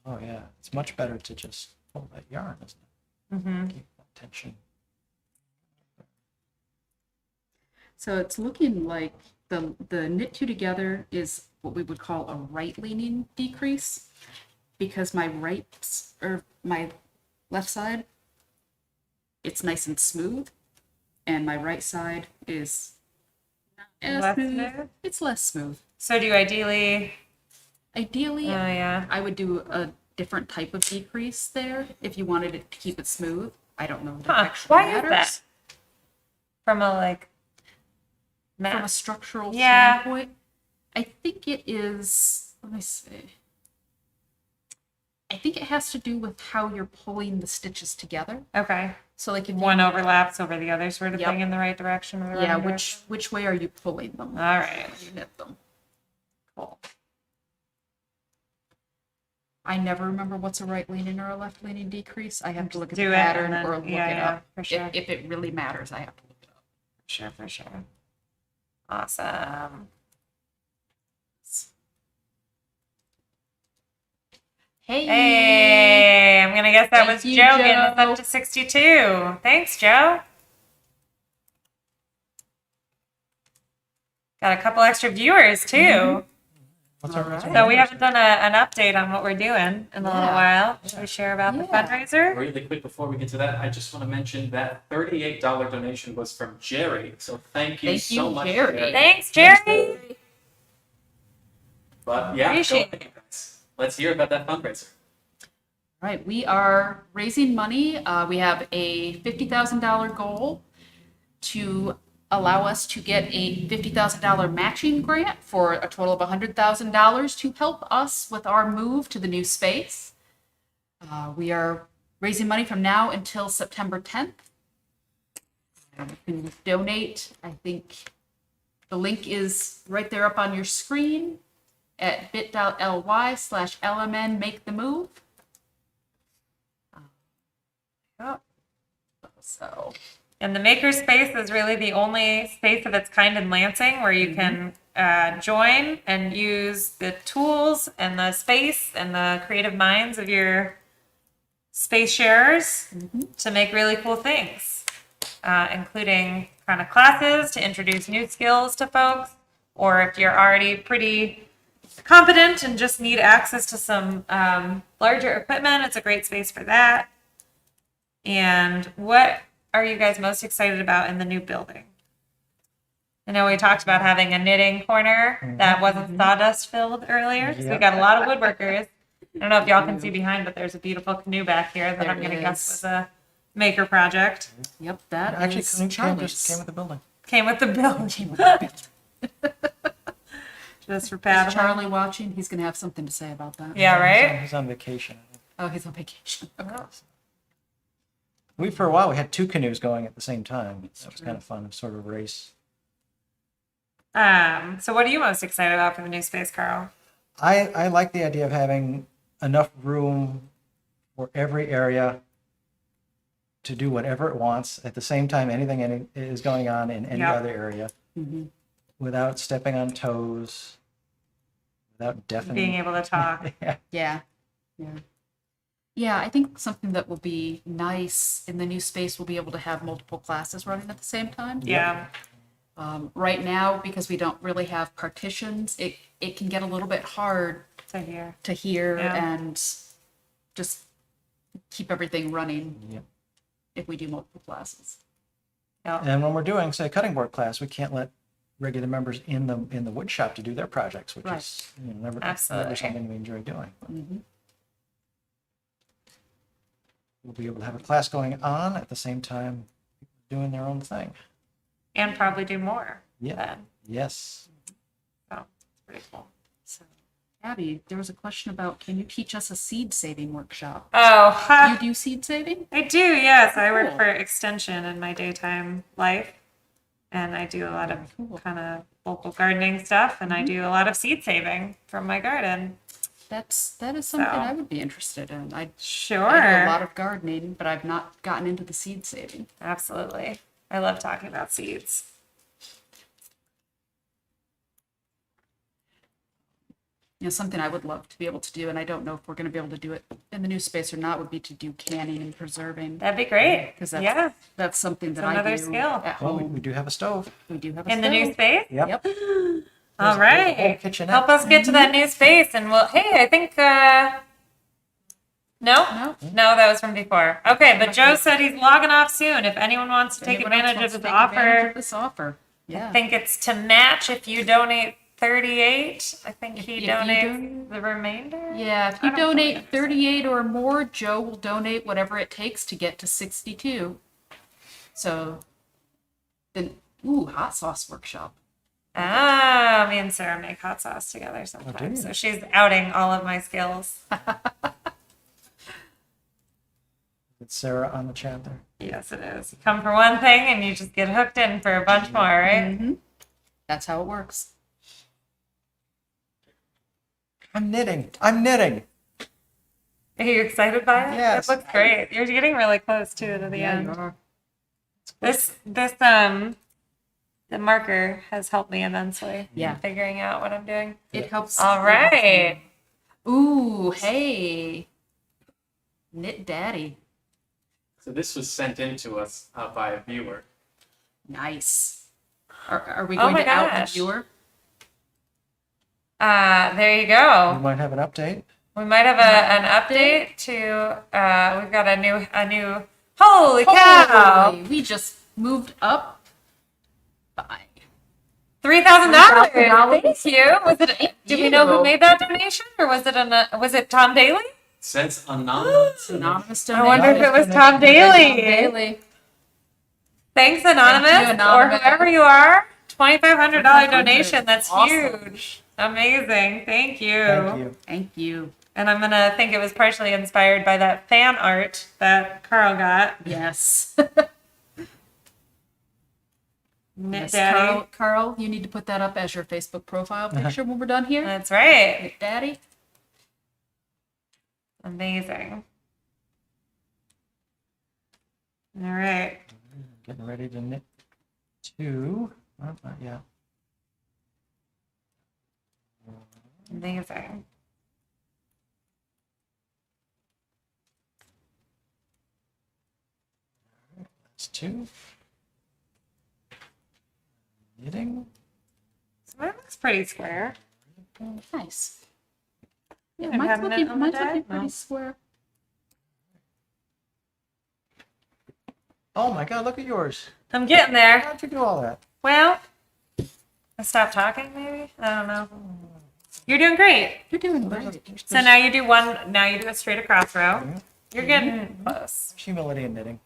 Oh yeah, it's much better to just pull that yarn, isn't it? Keep that tension. So it's looking like the knit two together is what we would call a right leaning decrease, because my my left side, it's nice and smooth, and my right side is not as Less smooth. smooth? It's less smooth. So do you ideally? Ideally, Oh yeah. I would do a different type of decrease there if you wanted it to keep it smooth. I don't know if that Huh. actually Why matters. is that? From a like. From a Math. structural Yeah. standpoint, I think it is, let me see. I think it has to do with how you're pulling the stitches together. Okay. So like if you, One overlaps over the other sort of Yep. thing in the right direction. Or the yeah, wrong direction. which way are you pulling them? All right. When you knit them. Cool. I never remember what's a right leaning or a left leaning decrease. I have to look at the Do it pattern and then- or look yeah, it yeah, up. for sure. If it really matters, I have to look it up. For sure. Awesome. Hey, Hey, I'm gonna guess that Thank was you, Joe getting us Joe. up to 62. Thanks, Joe. Got a couple extra viewers too. What's our Alright. So we haven't done an update on what we're doing in a little Yeah. while. Should we share about the Yeah. fundraiser? Really quick before we get to that, I just want to mention that $38 donation was from Jerry. So thank you Thank so you, much, Jerry. Thanks, Jerry. But yeah, go Appreciate ahead, guys. Let's hear about that fundraiser. Right, we are raising money. We have a $50,000 goal to allow us to get a $50,000 matching grant for a total of $100,000 to help us with our move to the new space. We are raising money from now until September 10th. You can donate. I think the link is right there up on your screen at bit.ly/LMN make the move. So And the makerspace is really the only space of its kind in Lansing where you can join and use the tools and the space and the creative minds of your space sharers to make really cool things, including kind of classes to introduce new skills to folks, or if you're already pretty competent and just need access to some larger equipment, it's a great space for that. And what are you guys most excited about in the new building? I know we talked about having a knitting corner that wasn't sawdust filled earlier. So we Yep. got a lot of woodworkers. I don't know if y'all can see behind, but there's a beautiful canoe back here that There I'm going to is. guess was a maker project. yep, that Actually, is came Charlie's. came with the building. Came with the bill. Came with the Just for Is paddling. Charlie watching? He's gonna have something to say about that. Yeah, right? He's on vacation. Oh, he's on vacation. Okay. For a while, we had two canoes going at the same time. That was true. kind of fun, sort of race. So what are you most excited about for the new space, Carl? I like the idea of having enough room for every area to do whatever it wants at the same time anything is going on in any Yep. other area Mhm. without stepping on toes, without deafening. Being able to talk. Yeah. Yeah. Yeah. Yeah, I think something that will be nice in the new space will be able to have multiple classes running at the same time. Yeah. Right now, because we don't really have partitions, it can get a little bit hard So here. to hear Yeah. and just keep everything running Yep. if we do multiple classes. And when we're doing, say, a cutting board class, we can't let regular members in the wood shop to do their projects, which Right. is never Absolutely. something we enjoy doing. Mm-hmm. We'll be able to have a class going on at the same time doing their own thing. And probably do more. Yeah. Then. Yes. So it's pretty cool. So, Abby, there was a question about, can you teach us a seed saving workshop? Oh, You do seed saving? I do, yes. I work Cool. for Extension in my daytime life. And I do a lot of Cool. kind of local gardening stuff. And I do a lot of seed saving from my garden. That is something So. I would be interested in. Sure. I do a lot of gardening, but I've not gotten into the seed saving. Absolutely. I love talking about seeds. Something I would love to be able to do, and I don't know if we're going to be able to do it in the new space or not, would be to do canning and preserving. That'd be great. 'Cause that's- Yeah. That's something that It's another I do skill. at Oh, home. we do have a stove. We do have a In the new stove. space? Yep. Yep. All There's a right. whole kitchenette. Help us get to that new space. And we'll, hey, I think, no? No, that was from before. Okay, but Joe said he's logging off soon. If anyone wants to take Anyone else advantage wants of to his take advantage offer, of this offer. I Yeah. think it's to match if you donate 38. I think he if you donates don- the remainder. Yeah, if I you don't fully donate understand. 38 or more, Joe will donate whatever it takes to get to 62. So then, hot sauce workshop. Ah, me and Sarah make hot sauce together sometimes. you? So she's outing all of my skills. It's Sarah on the chat there. Yes, it is. You come for one thing and you just get hooked in for a bunch more, right? Mm-hmm. That's how it works. I'm knitting. I'm knitting. Are you excited by it? Yes. It looks great. You're getting really close too to the Yeah, end. you are. This the marker has helped me immensely. Yeah. In figuring out what I'm doing. It helps. All right. Ooh, hey. Knit Daddy. So this was sent in to us by a viewer. Nice. Are we Oh going my to out gosh. the viewer? There you We go. might have an update. We might have an update to, we've got a new, holy cow! Holy, we just moved up by $3,000. $3,000. Thank you. Was it? Do we know who made that donation, or was it Tom Daly? Says anonymous. anonymous I donation. wonder if it was Tom Tom Daly. Daly. Thanks, Anonymous, Thank you, Anonymous. or whoever you are. $2,500 $2,500. donation. That's Awesome. huge. Amazing. Thank you. Thank you. Thank you. And I'm gonna think it was partially inspired by that fan art that Carl got. Yes. Knit Yes, Daddy. Carl, you need to put that up as your Facebook profile picture when we're done here. That's right. Knit Daddy. Amazing. All right. Getting ready to knit 2. Oh, not yet. Amazing. That's 2. Knitting. So that looks pretty square. Nice. Yeah, I've mine's had it looking, on the mine's day. looking pretty No. square. Oh my God, look at yours. I'm getting there. How'd you do all that? Well, I stopped talking maybe? I don't know. You're doing great. You're doing great. So now you do a straight across row. Yeah. You're getting close. Humility in knitting.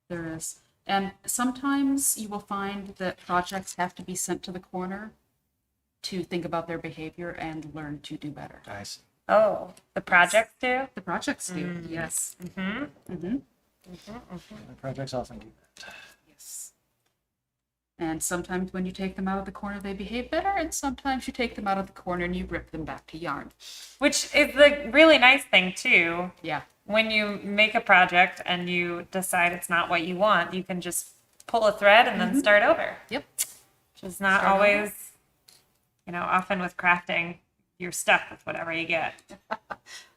There is. And sometimes you will find that projects have to be sent to the corner to think about their behavior and learn to do better. Nice. Oh, the projects do? The projects do, yes. Mm-hmm. Mm-hmm. The projects often do that. Yes. And sometimes when you take them out of the corner, they behave better, and sometimes you take them out of the corner and you rip them back to yarn. Which is the really nice thing too. Yeah. When you make a project and you decide it's not what you want, you can just pull a thread and then start over. Yep. Which is not Start over. always, often with crafting, you're stuck with whatever you get.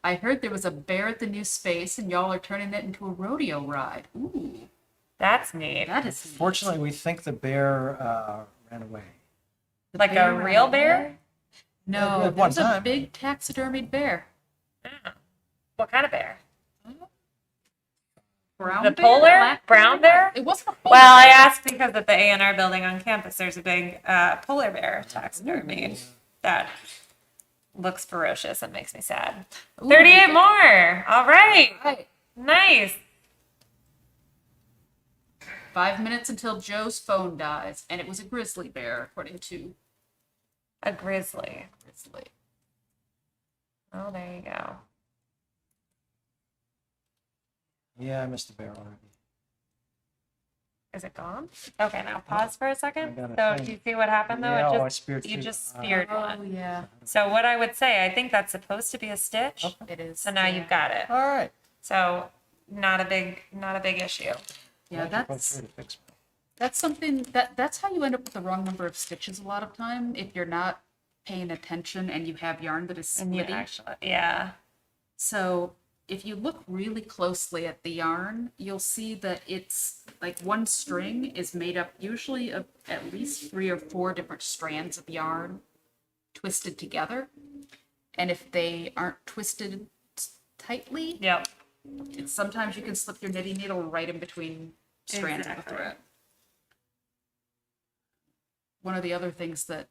I heard there was a bear at the new space, and y'all are turning it into a rodeo ride. Ooh, That's neat. that is neat. Fortunately, we think the bear ran away. The Like bear a ran real away? bear? No, At one there's a time. big taxidermied bear. Oh. What kind of bear? Brown The bear? polar? Black Brown bear? It wasn't a polar Well, I bear. asked because at the A&R building on campus, there's a big polar bear taxidermy that looks ferocious and makes me sad. Ooh, 38 we more. All right. Right. Nice. 5 minutes until Joe's phone dies, and it was a grizzly bear, according to A grizzly. Grizzly. Oh, there you go. Yeah, I missed the bear already. Is it gone? Okay, now pause for a second. I got it. So do you see what happened though? Yeah, It oh, I just, speared you two. just Ah. speared Oh one. yeah, So what I would say, I think that's supposed to be a stitch. it is. So now yeah. you've got it. All right. So not a big issue. Yeah, Glad you both that's here to fix me. something that's how you end up with the wrong number of stitches a lot of time if you're not paying attention and you have yarn that is And you splitting. actually, yeah. So if you look really closely at the yarn, you'll see that it's like one string is made up usually of at least 3 or 4 different strands of yarn twisted together. And if they aren't twisted tightly, Yep. it's sometimes you can slip your knitting needle right in between strands of Exactly. the thread. One of the other things that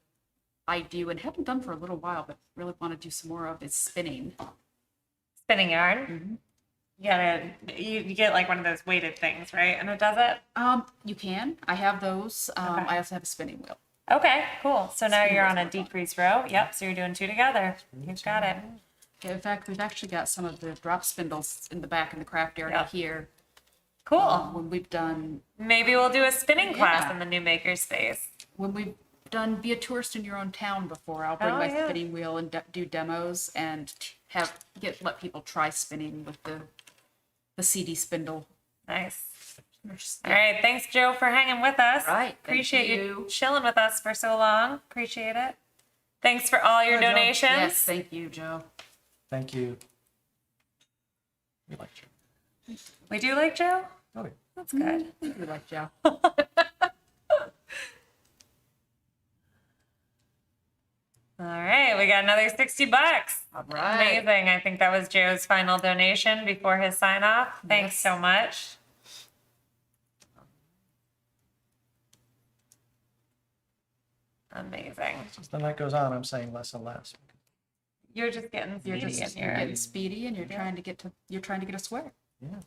I do and haven't done for a little while, but really want to do some more of is spinning. Spinning yarn. You get like one of those weighted things, right? And it does it? You can. I have those. Okay. I also have a spinning wheel. Okay, cool. So now Spinning you're wheel's on a more fun. decrease row. Yep, so you're doing 2 together. You've got it. Yeah, in fact, we've actually got some of the drop spindles in the back in the craft area Yep. here. Cool. When we've done Maybe we'll do a spinning class Yeah. in the new maker space. be a tourist in your own town before, I'll bring Oh, my yeah. spinning wheel and do demos and let people try spinning with the CD spindle. Nice. There's- All right. Thanks, Joe, for hanging with us. All right, thank Appreciate you you. chilling with us for so long. Appreciate it. Thanks for all your Bye, Joe. donations. Yes, thank you, Joe. Thank you. We like you. We do like Joe? Oh, yeah. That's good. We like Joe. got another $60. All right. Amazing. I think that was Joe's final donation before his sign off. Thanks Yes. so much. Amazing. As the night goes on, I'm saying less and less. You're just getting You're speedy just in you're your getting speedy, and you're trying to get a swear. Yeah.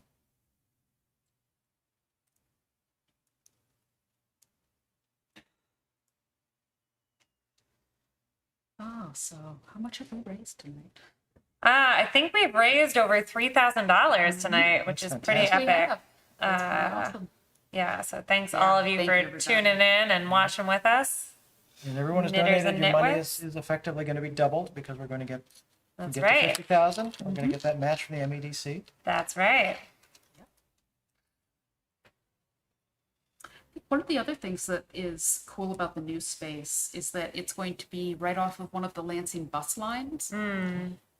Oh, so how much have we raised tonight? I think we've raised over $3,000 tonight, which is That's pretty fantastic. We epic. have. That's pretty Uh, awesome. Yeah, so thanks Yeah, all of you thank for you, everybody. tuning in and watching with us. And everyone has Knitters donated. and Your money Nitwits. is effectively going to be doubled because we're going to get, we That's get right. to 50,000. We're going to get that match from the MEDC. That's right. One of the other things that is cool about the new space is that it's going to be right off of one of the Lansing bus lines,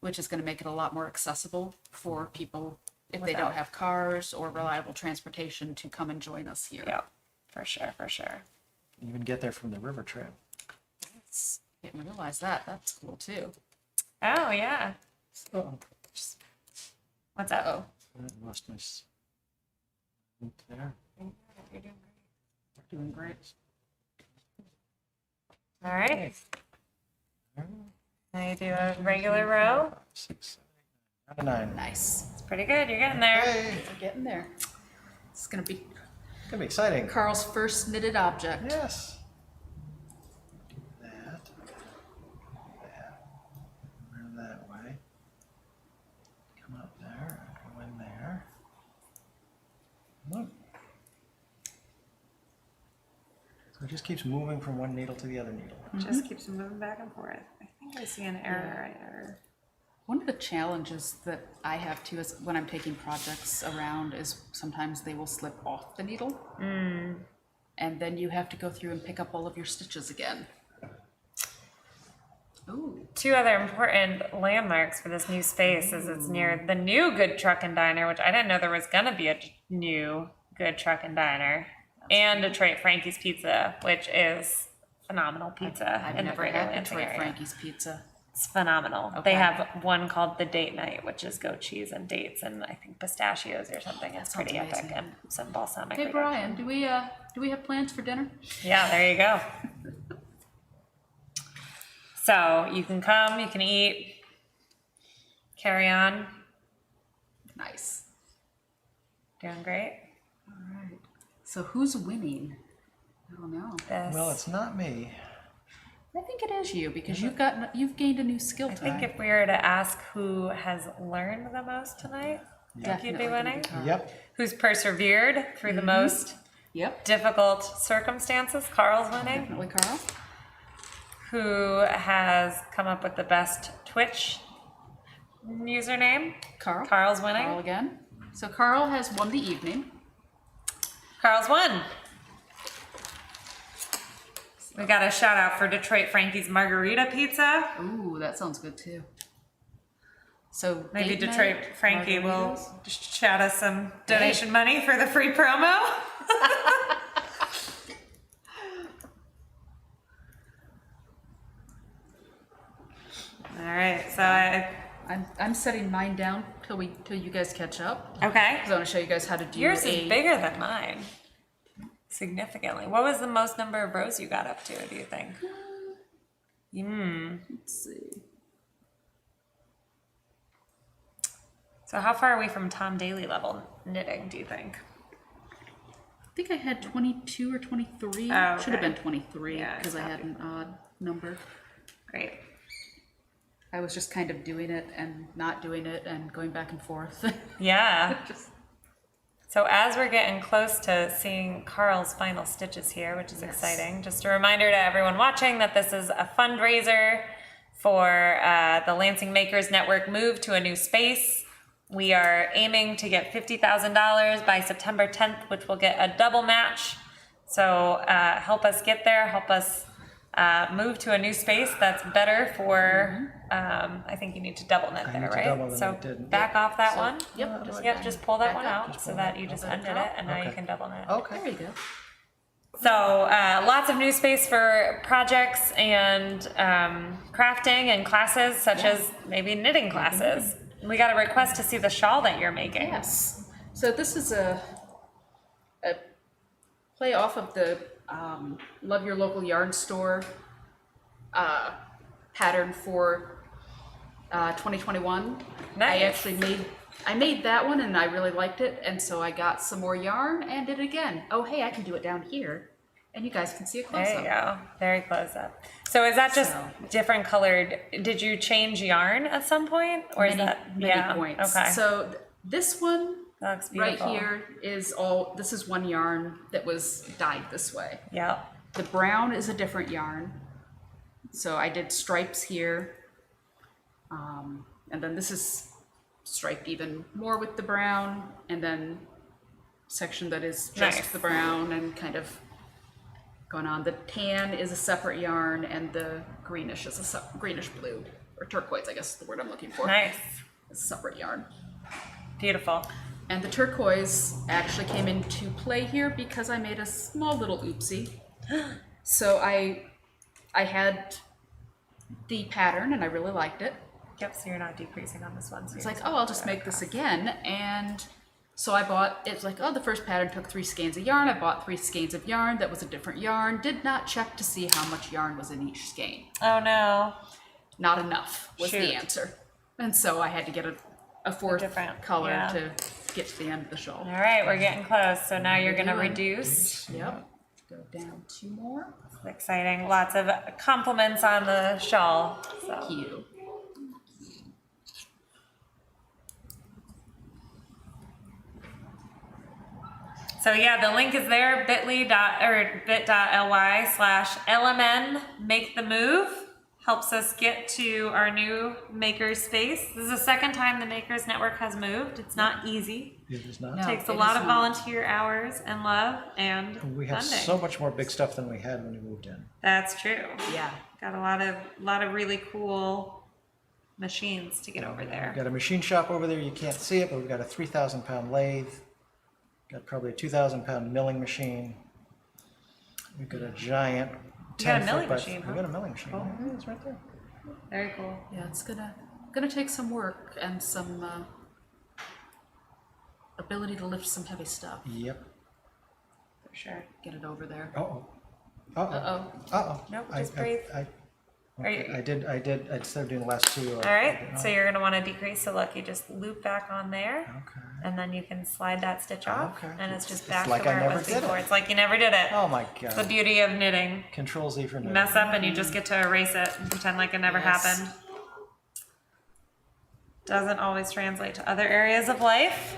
which is going to make it a lot more accessible for people if they don't Without- have cars or reliable transportation to come and join us here. Yeah, for sure, for sure. Even get there from the river trail. Didn't realize that. That's cool too. Oh, yeah. Oh, What's up? Oh, I lost my. There. doing great. All right. Hey. Now you do a regular row. 6, 7, 8, 9. Nice. It's pretty good. You're getting there. Hey, We're getting there. It's gonna be it's gonna be exciting. Carl's first knitted object. Yes. Do that. That. Around that way. Come up there. Go in there. Come up. So it just keeps moving from one needle to the other needle. Just keeps moving back and forth. I think I see an error right there. One of the challenges that I have too is when I'm taking projects around is sometimes they will slip off the needle. And then you have to go through and pick up all of your stitches again. Ooh, Two other important landmarks for this new space is it's near the new Good Truck and Diner, which I didn't know there was gonna be a new Good Truck and Diner, and Detroit Frankie's Pizza, which is phenomenal pizza I've in the never greater had Lansing Detroit area. Frankie's pizza. It's phenomenal. Okay. They have one called the Date Night, which is goat cheese and dates and I think pistachios or something. It's sounds pretty epic amazing. and some balsamic. Hey reduction. Brian, do we have plans for dinner? Yeah, there you go. So you can come, you can eat, carry on, Nice. doing great. All right. So who's winning? I don't know. This, Well, it's not me. I think it is you because you've gained a new skill I type. think if we were to ask who has learned the most tonight, I think you'd be Definitely gonna winning. be Carl. Yep. Who's persevered through the most Yep. difficult circumstances, Carl's winning. Definitely Carl. Who has come up with the best Twitch username? Carl. Carl's winning. Carl again. So Carl has won the evening. Carl's won. We got a shout out for Detroit Frankie's Margarita Pizza. Ooh, that sounds good too. So Maybe date Detroit night, Frankie will margaritas? shout us some donation money for the free promo. All right, so I'm setting mine down till you guys catch up. okay. Because I want to show you guys how to do Yours a is bigger than mine, significantly. What was the most number of rows you got up to, do you think? Let's see. So how far are we from Tom Daly level knitting, do you think? I think I had 22 or 23. Oh, Should have okay. been 23 Yeah, because I had an odd number. Great. I was just kind of doing it and not doing it and going back and forth. Yeah. Just- So as we're getting close to seeing Carl's final stitches here, which is exciting, just a reminder to everyone watching that this is a fundraiser for the Lansing Makers Network move to a new space. We are aiming to get $50,000 by September 10th, which will get a double match. So help us get there, help us move to a new space that's better for, I think you need to double knit I there, need to right? double the So knit, didn't- back off that So, one. Yep. Yep, just pull that back one up. out Just so pull that that- you just pull that undid out. it and now you Okay. can double knit. Okay. There you go. So lots of new space for projects and crafting and classes, such as maybe knitting classes. We got a request to see the shawl that you're making. Yes. So this is a play off of the Love Your Local Yarn Store pattern for 2021. Nice. I made that one and I really liked it, and so I got some more yarn and did it again. Oh, hey, I can do it down here, and you guys can see it close There you up. go. Very close up. So is that just So- different colored? Did you change yarn at some point, or is that Many points. Okay. So this one That looks right beautiful. here is this is one yarn that was dyed this way. Yeah. The brown is a different yarn. So I did stripes here. And then this is striped even more with the brown, and then section that is just Nice. the brown and kind of going on. The tan is a separate yarn, and the greenish is a greenish blue, or turquoise, I guess is the word I'm looking for. Nice. It's a separate yarn. Beautiful. And the turquoise actually came into play here because I made a small little oopsie. So I had the pattern and I really liked it. Yep. So you're not decreasing on this one. So It's you're like, just oh, I'll just make this again. And so I bought, it's like, oh, the first pattern took 3 skeins of yarn. I bought 3 skeins of yarn. That was a different yarn. Did not check to see how much yarn was in each skein. Oh no. Not enough was Shoot. the answer. And so I had to get a fourth different, color yeah. to get to the end of the shawl. All right, we're getting close. So now you're gonna doing. reduce. Yep. Go down 2 more. Exciting. Lots of compliments on the shawl. So. Thank you. So yeah, the link is there, bit.ly/LMN make the move. Helps us get to our new maker space. This is the second time the Makers Network has moved. It's not easy. It is not. No. Takes a it lot is of not. volunteer hours and love and We have funding. so much more big stuff than we had when we moved in. That's true. Yeah. Got a lot of really cool machines to get over We've there. got a machine shop over there. You can't see it, but we've got a 3,000-pound lathe. Got probably a 2,000-pound milling machine. We've got a giant. You got a 10 milling foot by- machine, huh? We got a milling machine. Oh. Yeah, it's right there. Very cool. Yeah, it's gonna take some work and some ability to lift some heavy stuff. Yep. For sure. Get it over there. Uh-oh. Uh-oh. Uh-oh. Uh-oh. Nope, just breathe. Are you- I did, instead of doing the last 2. All right, so you're gonna wanna decrease, so look, you just loop back on there. Okay. And then you can slide that stitch off, Okay. and it's just It's back like to I where it never was did it. before. It's like you never did it. Oh my It's the God. beauty of knitting. Control Z for You no. mess up and you just get to erase it and pretend like it never Yes. happened. Doesn't always translate to other areas of life.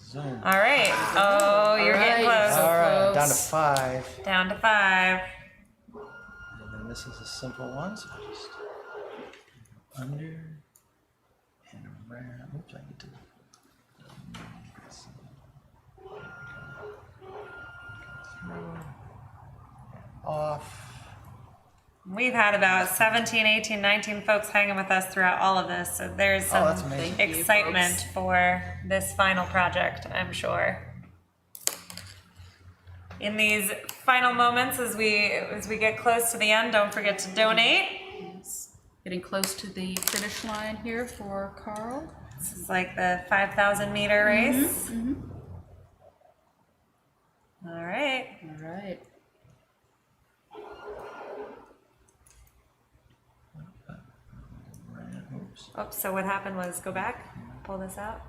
Zoom. All right. Oh, you're getting All right. close. So All right, down to close. 5. Down to 5. And then this is a simple one, so just under and around. Oops, I need to. Through, off. We've had about 17, 18, 19 folks hanging with us throughout all of this, so there's Oh, that's some amazing. Thank you, excitement folks. for this final project, I'm sure. In these final moments, as we get close to the end, don't forget to donate. Yes. Getting close to the finish line here for Carl. This is like the 5,000 meter race. All right. All right. Oops. Oops, so what happened was go back, pull this out.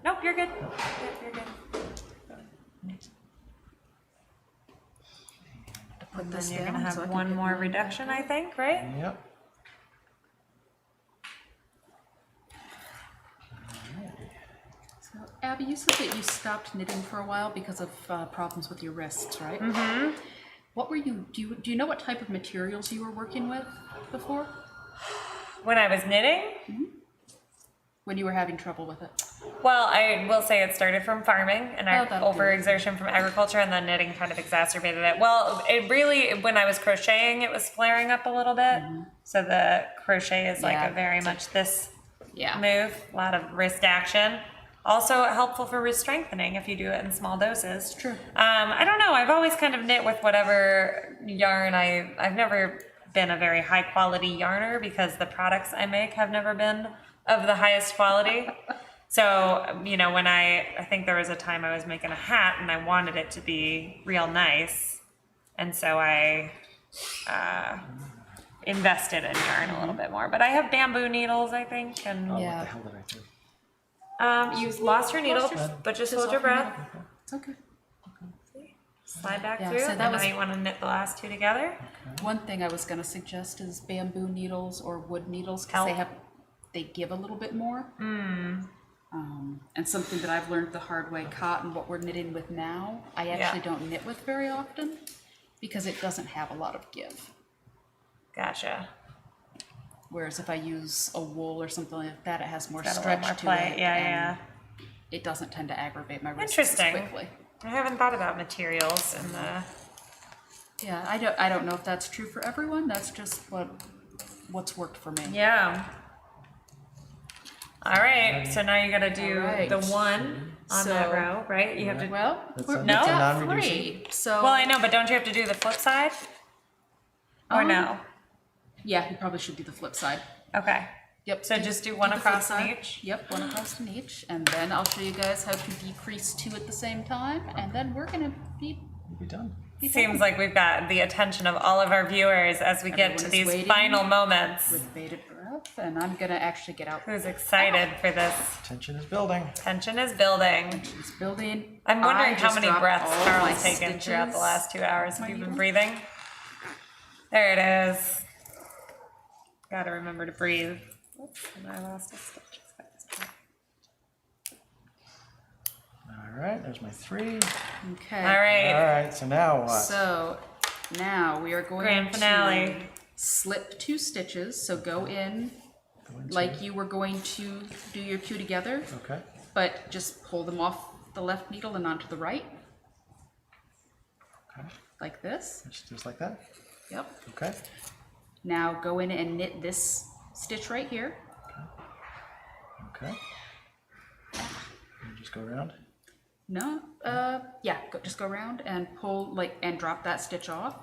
Nope, you're good. Yep, you're good. Put And this then you're down gonna so I have can one get more mine reduction, back I think, right? Yep. So, Abby, you said that you stopped knitting for a while because of problems with your wrists, right? Mm-hmm. What were you? Do you know what type of materials you were working with before? When I was knitting, When you were having trouble with it? well, I will say it started from farming and our that'll do. overexertion from agriculture, and then knitting kind of exacerbated it. Well, it really, when I was crocheting, it was flaring up a little bit. So the crochet is like Yeah, a very it's much this Yeah. move, a lot of wrist action. Also helpful for re-strengthening if you do it in small doses. True. I don't know. I've always kind of knit with whatever yarn. I've never been a very high quality yarner because the products I make have never been of the highest quality. So, you know, when I think there was a time I was making a hat and I wanted it to be real nice. And so I invested in yarn a little bit more. But I have bamboo needles, I think. And Oh, Yeah. what the hell did I do? you lost your needle, but just hold your breath. It's okay. Slide back Yeah, through. so And that now was- you want to knit the last two together. One thing I was gonna suggest is bamboo needles or wood needles, because they give a little bit more. And something that I've learned the hard way, cotton, what we're knitting with now, I actually don't knit with very often because it doesn't have a lot of give. Gotcha. Whereas if I use a wool or something like that, it has more Got a little stretch more to play. it. Yeah, and it doesn't tend to aggravate my wrists Interesting. as quickly. I haven't thought about materials in the. Yeah, I don't know if that's true for everyone. That's just what's worked for me. Yeah. All right. So now you got to do All right. the one on that So- row, right? You have to. Well, That's we've a- that's a got non-reducing? three. So Well, I know, but don't you have to do the flip side? Or no? yeah, you probably should do the flip side. Okay. Yep. So just do one the flip across in side. each? Yep, one across in each, and then I'll show you guys how to decrease two at the same time, and then we're gonna be You'll be done. Seems like we've got the attention of all of our viewers as we get Everyone to is these waiting. final moments. with bated breath, and I'm gonna actually get out. Who's excited for this? Tension is building. Tension is building. It's building. I'm wondering I how just many dropped breaths all Carl my has taken throughout the stitches. last 2 hours. My Have you been needle. breathing? There it is. Gotta remember to breathe. Oops, and I lost a stitch. All right, there's my 3. Okay. All right. All right, so now what? So now we are going Grand finale. to slip 2 stitches. So go in Go into- like you were going to do your 2 together, Okay. but just pull them off the left needle and onto the right, Okay. like this. Just like that. Yep. Okay. Now go in and knit this stitch right here. Okay. And just go around. No, yeah, just go around and pull, and drop that stitch off.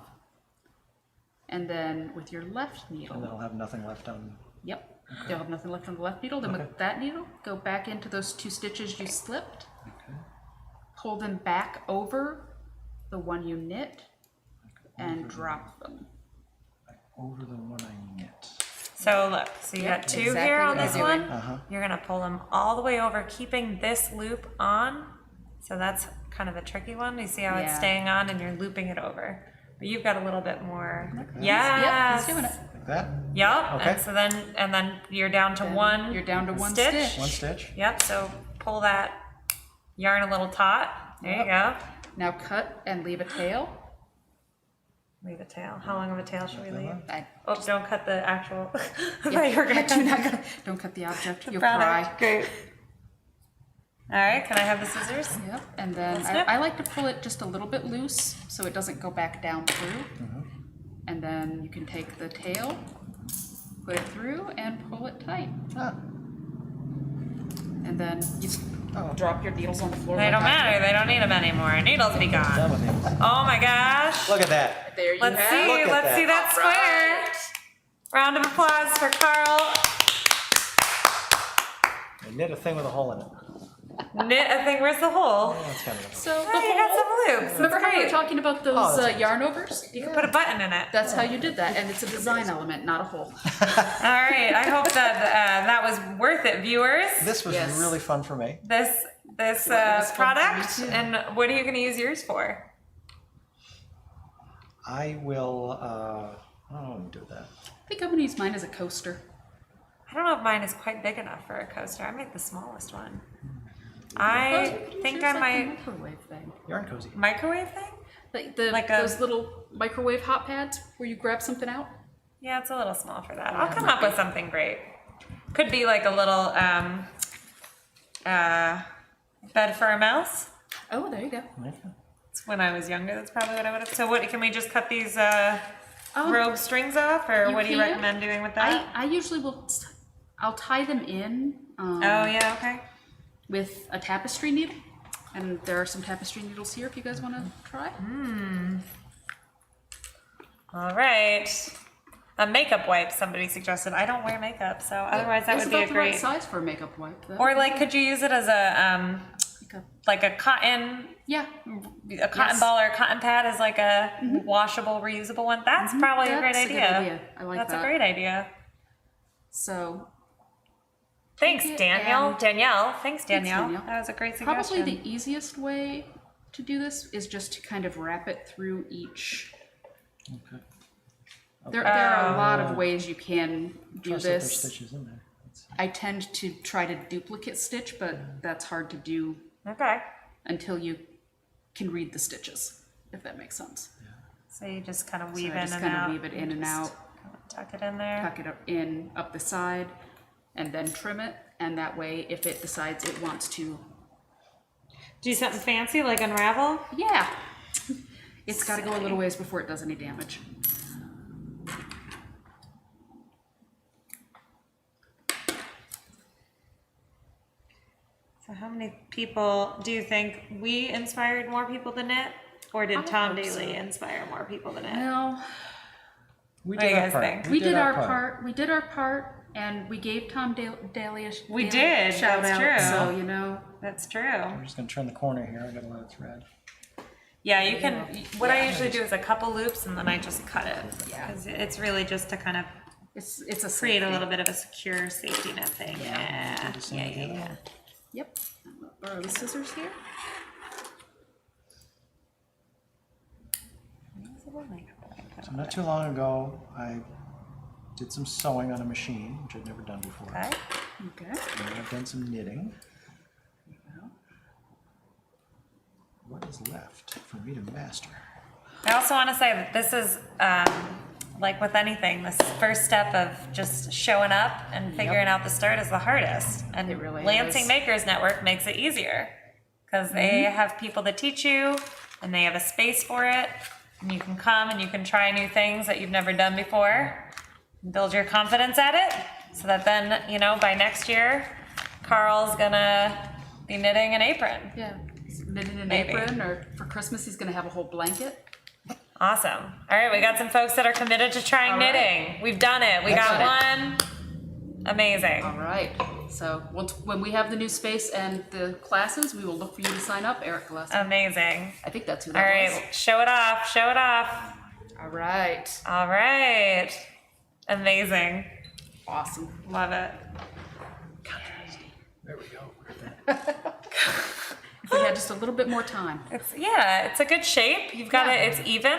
And then with your left And then needle, I'll have nothing left on. yep, you'll have nothing left on the left needle. Then Okay. with that needle, go back into those 2 stitches you slipped. Okay. Pull them back over the one you knit and drop them. Over the one I knit. So look, so you Yep, got 2 exactly here on what this you're one. doing. Uh-huh. You're gonna pull them all the way over, keeping this loop on. So that's kind of a tricky one. You see how it's Yeah. staying on and you're looping it over. But you've got a little bit more. that? Yes. Yep, he's doing it. Like that. Yep. Okay. And so then you're down to Then one. you're down to one stitch. stitch. One stitch. Yep. So pull that yarn a little taut. There you go. Now cut and leave a tail. Leave a tail. How long of a tail should we leave? I Oh, don't cut the actual. I Yeah, thought you were gonna do cut not don't cut the object. You'll product. cry. Great. All right. Can I have the scissors? Yep, and then Snip. I like to pull it just a little bit loose so it doesn't go back down through. And then you can take the tail, put it through, and pull it tight. Ah. And then you just Oh. drop your needles on the floor. They like don't I matter. They don't need them anymore. Needles be Done gone. with him. Oh my gosh. Look at that. did. There you Let's have. see. Look at Let's that. see that square. Round of applause for Carl. I knit a thing with a hole in it. Knit a thing. Where's the hole? Oh, that's kind of So Oh, the you got whole, some loops. remember That's how we were great. talking about those Oh, that's yarn overs? You can put a button in it. That's how you did that, and it's a design element, not a hole. All right. I hope that that was worth it, viewers. This was Yes. really fun for me. This was fun for me product. too. And what are you going to use yours for? I will. I don't know. Do that. I think I'm gonna use mine as a coaster. I don't know if mine is quite big enough for a coaster. I made the smallest one. Well, I you could use think yours I like a might microwave thing. Yarn cozy. microwave thing. Like a- those little microwave hot pads where you grab something out. Yeah, it's a little small for that. Yeah, I'll it come might up with something great. Could be like a little bed for a mouse. Oh, there you go. It's when I was younger. That's probably what I would have. So what can we just cut these Um, robe strings off, or you what do you can. recommend doing with that? I usually will. I'll tie them in. Oh yeah, okay. with a tapestry needle. And there are some tapestry needles here if you guys want to try. All right. A makeup wipe, somebody suggested. I don't wear makeup, so otherwise that It's would be about a the right great. size for a makeup wipe. Though. Or like, could you use it as a like a cotton Yeah. Yes. Ball or a cotton pad as like a washable, reusable one? That's probably a great That's idea. good idea. I like That's that. a great idea. So Thanks, Take it Danielle. and- Danielle. Thanks, Danielle. Danielle. That was a great suggestion. probably the easiest way to do this is just to kind of wrap it through each. Okay. There are a lot of ways you can do Trust that there's this. stitches in there. Let's- I tend to try to duplicate stitch, but that's hard to do Okay. until you can read the stitches, if that makes sense. So you just kind of So weave I in just and kind out. of weave it in and out, Tuck it in there. tuck it up the side, and then trim it. And that way, if it decides it wants to, Do something fancy like unravel. yeah, it's got to go a little ways before it does any damage. So how many people do you think we inspired more people to knit? Or did I Tom hope so. Daly inspire more people to knit? Well, We What do did you our guys part. think? we did our part. We did our part, and we gave Tom Daly a We Daly did, shout that's out. true. So you know, That's true. I'm just gonna turn the corner here. I got a lot of thread. Yeah, you can. What I usually do is a couple loops and then I just cut it. Yeah. 'Cause it's really just to kind of it's a create a safety. little bit of a secure safety net thing. Yeah. Do the same again. Yep. I'm gonna borrow the scissors here. So not too long ago, I did some sewing on a machine, which I'd never done before. Okay. Okay. And I've done some knitting. What is left for me to master? I also want to say that this is like with anything, this first step of just showing up and figuring out the start is the hardest. And It really Lansing is. Makers Network makes it easier because they have people that teach you and they have a space for it. And you can come and you can try new things that you've never done before. Build your confidence at it so that then, you know, by next year, Carl's gonna be knitting an apron. Yeah. Knitting an Maybe. apron, or for Christmas he's gonna have a whole blanket. Awesome. All right, we got some folks that are committed to trying All right. knitting. We've done it. We got Got one. Amazing. All right. So when we have the new space and the classes, we will look for you to sign up, Eric Gillespie. Amazing. I think that's who All that right, show it off. Show it off. was. All right. All right. Amazing. Awesome. Love it. There we go. Look at that. If we had just a little bit more time. It's a good shape. You've got Yeah. it. It's even.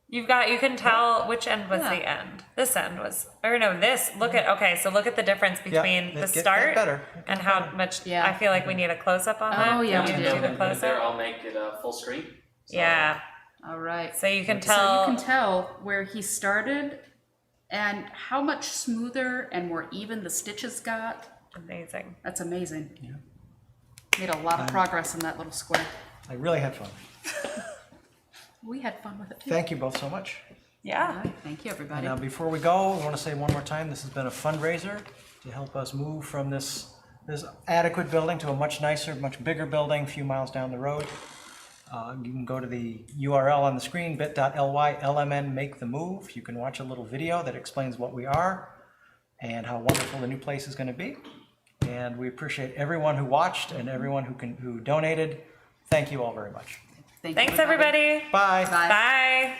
You can tell which end was Yeah. the end. This end was, or no, this. Look at, okay, so look at the difference between the it get start better. and how much. Yeah. I feel like we need a close up on that. Oh, yeah, Can we you do. do the close There, up. I'll make it full screen. So- Yeah. All right. So you can So tell. you can tell where he started and how much smoother and more even the stitches got. Amazing. That's amazing. Yeah. Made a lot of progress in that little square. I really had fun. We had fun with it too. Thank you both so much. Yeah. All right. Thank you, everybody. Now, before we go, I want to say one more time, this has been a fundraiser to help us move from this adequate building to a much nicer, much bigger building a few miles down the road. You can go to the URL on the screen, bit.ly/LMN make the move. You can watch a little video that explains what we are and how wonderful the new place is going to be. And we appreciate everyone who watched and everyone who donated. Thank you all very much. Thank you, Thanks, everybody. Bye. Bye. Bye.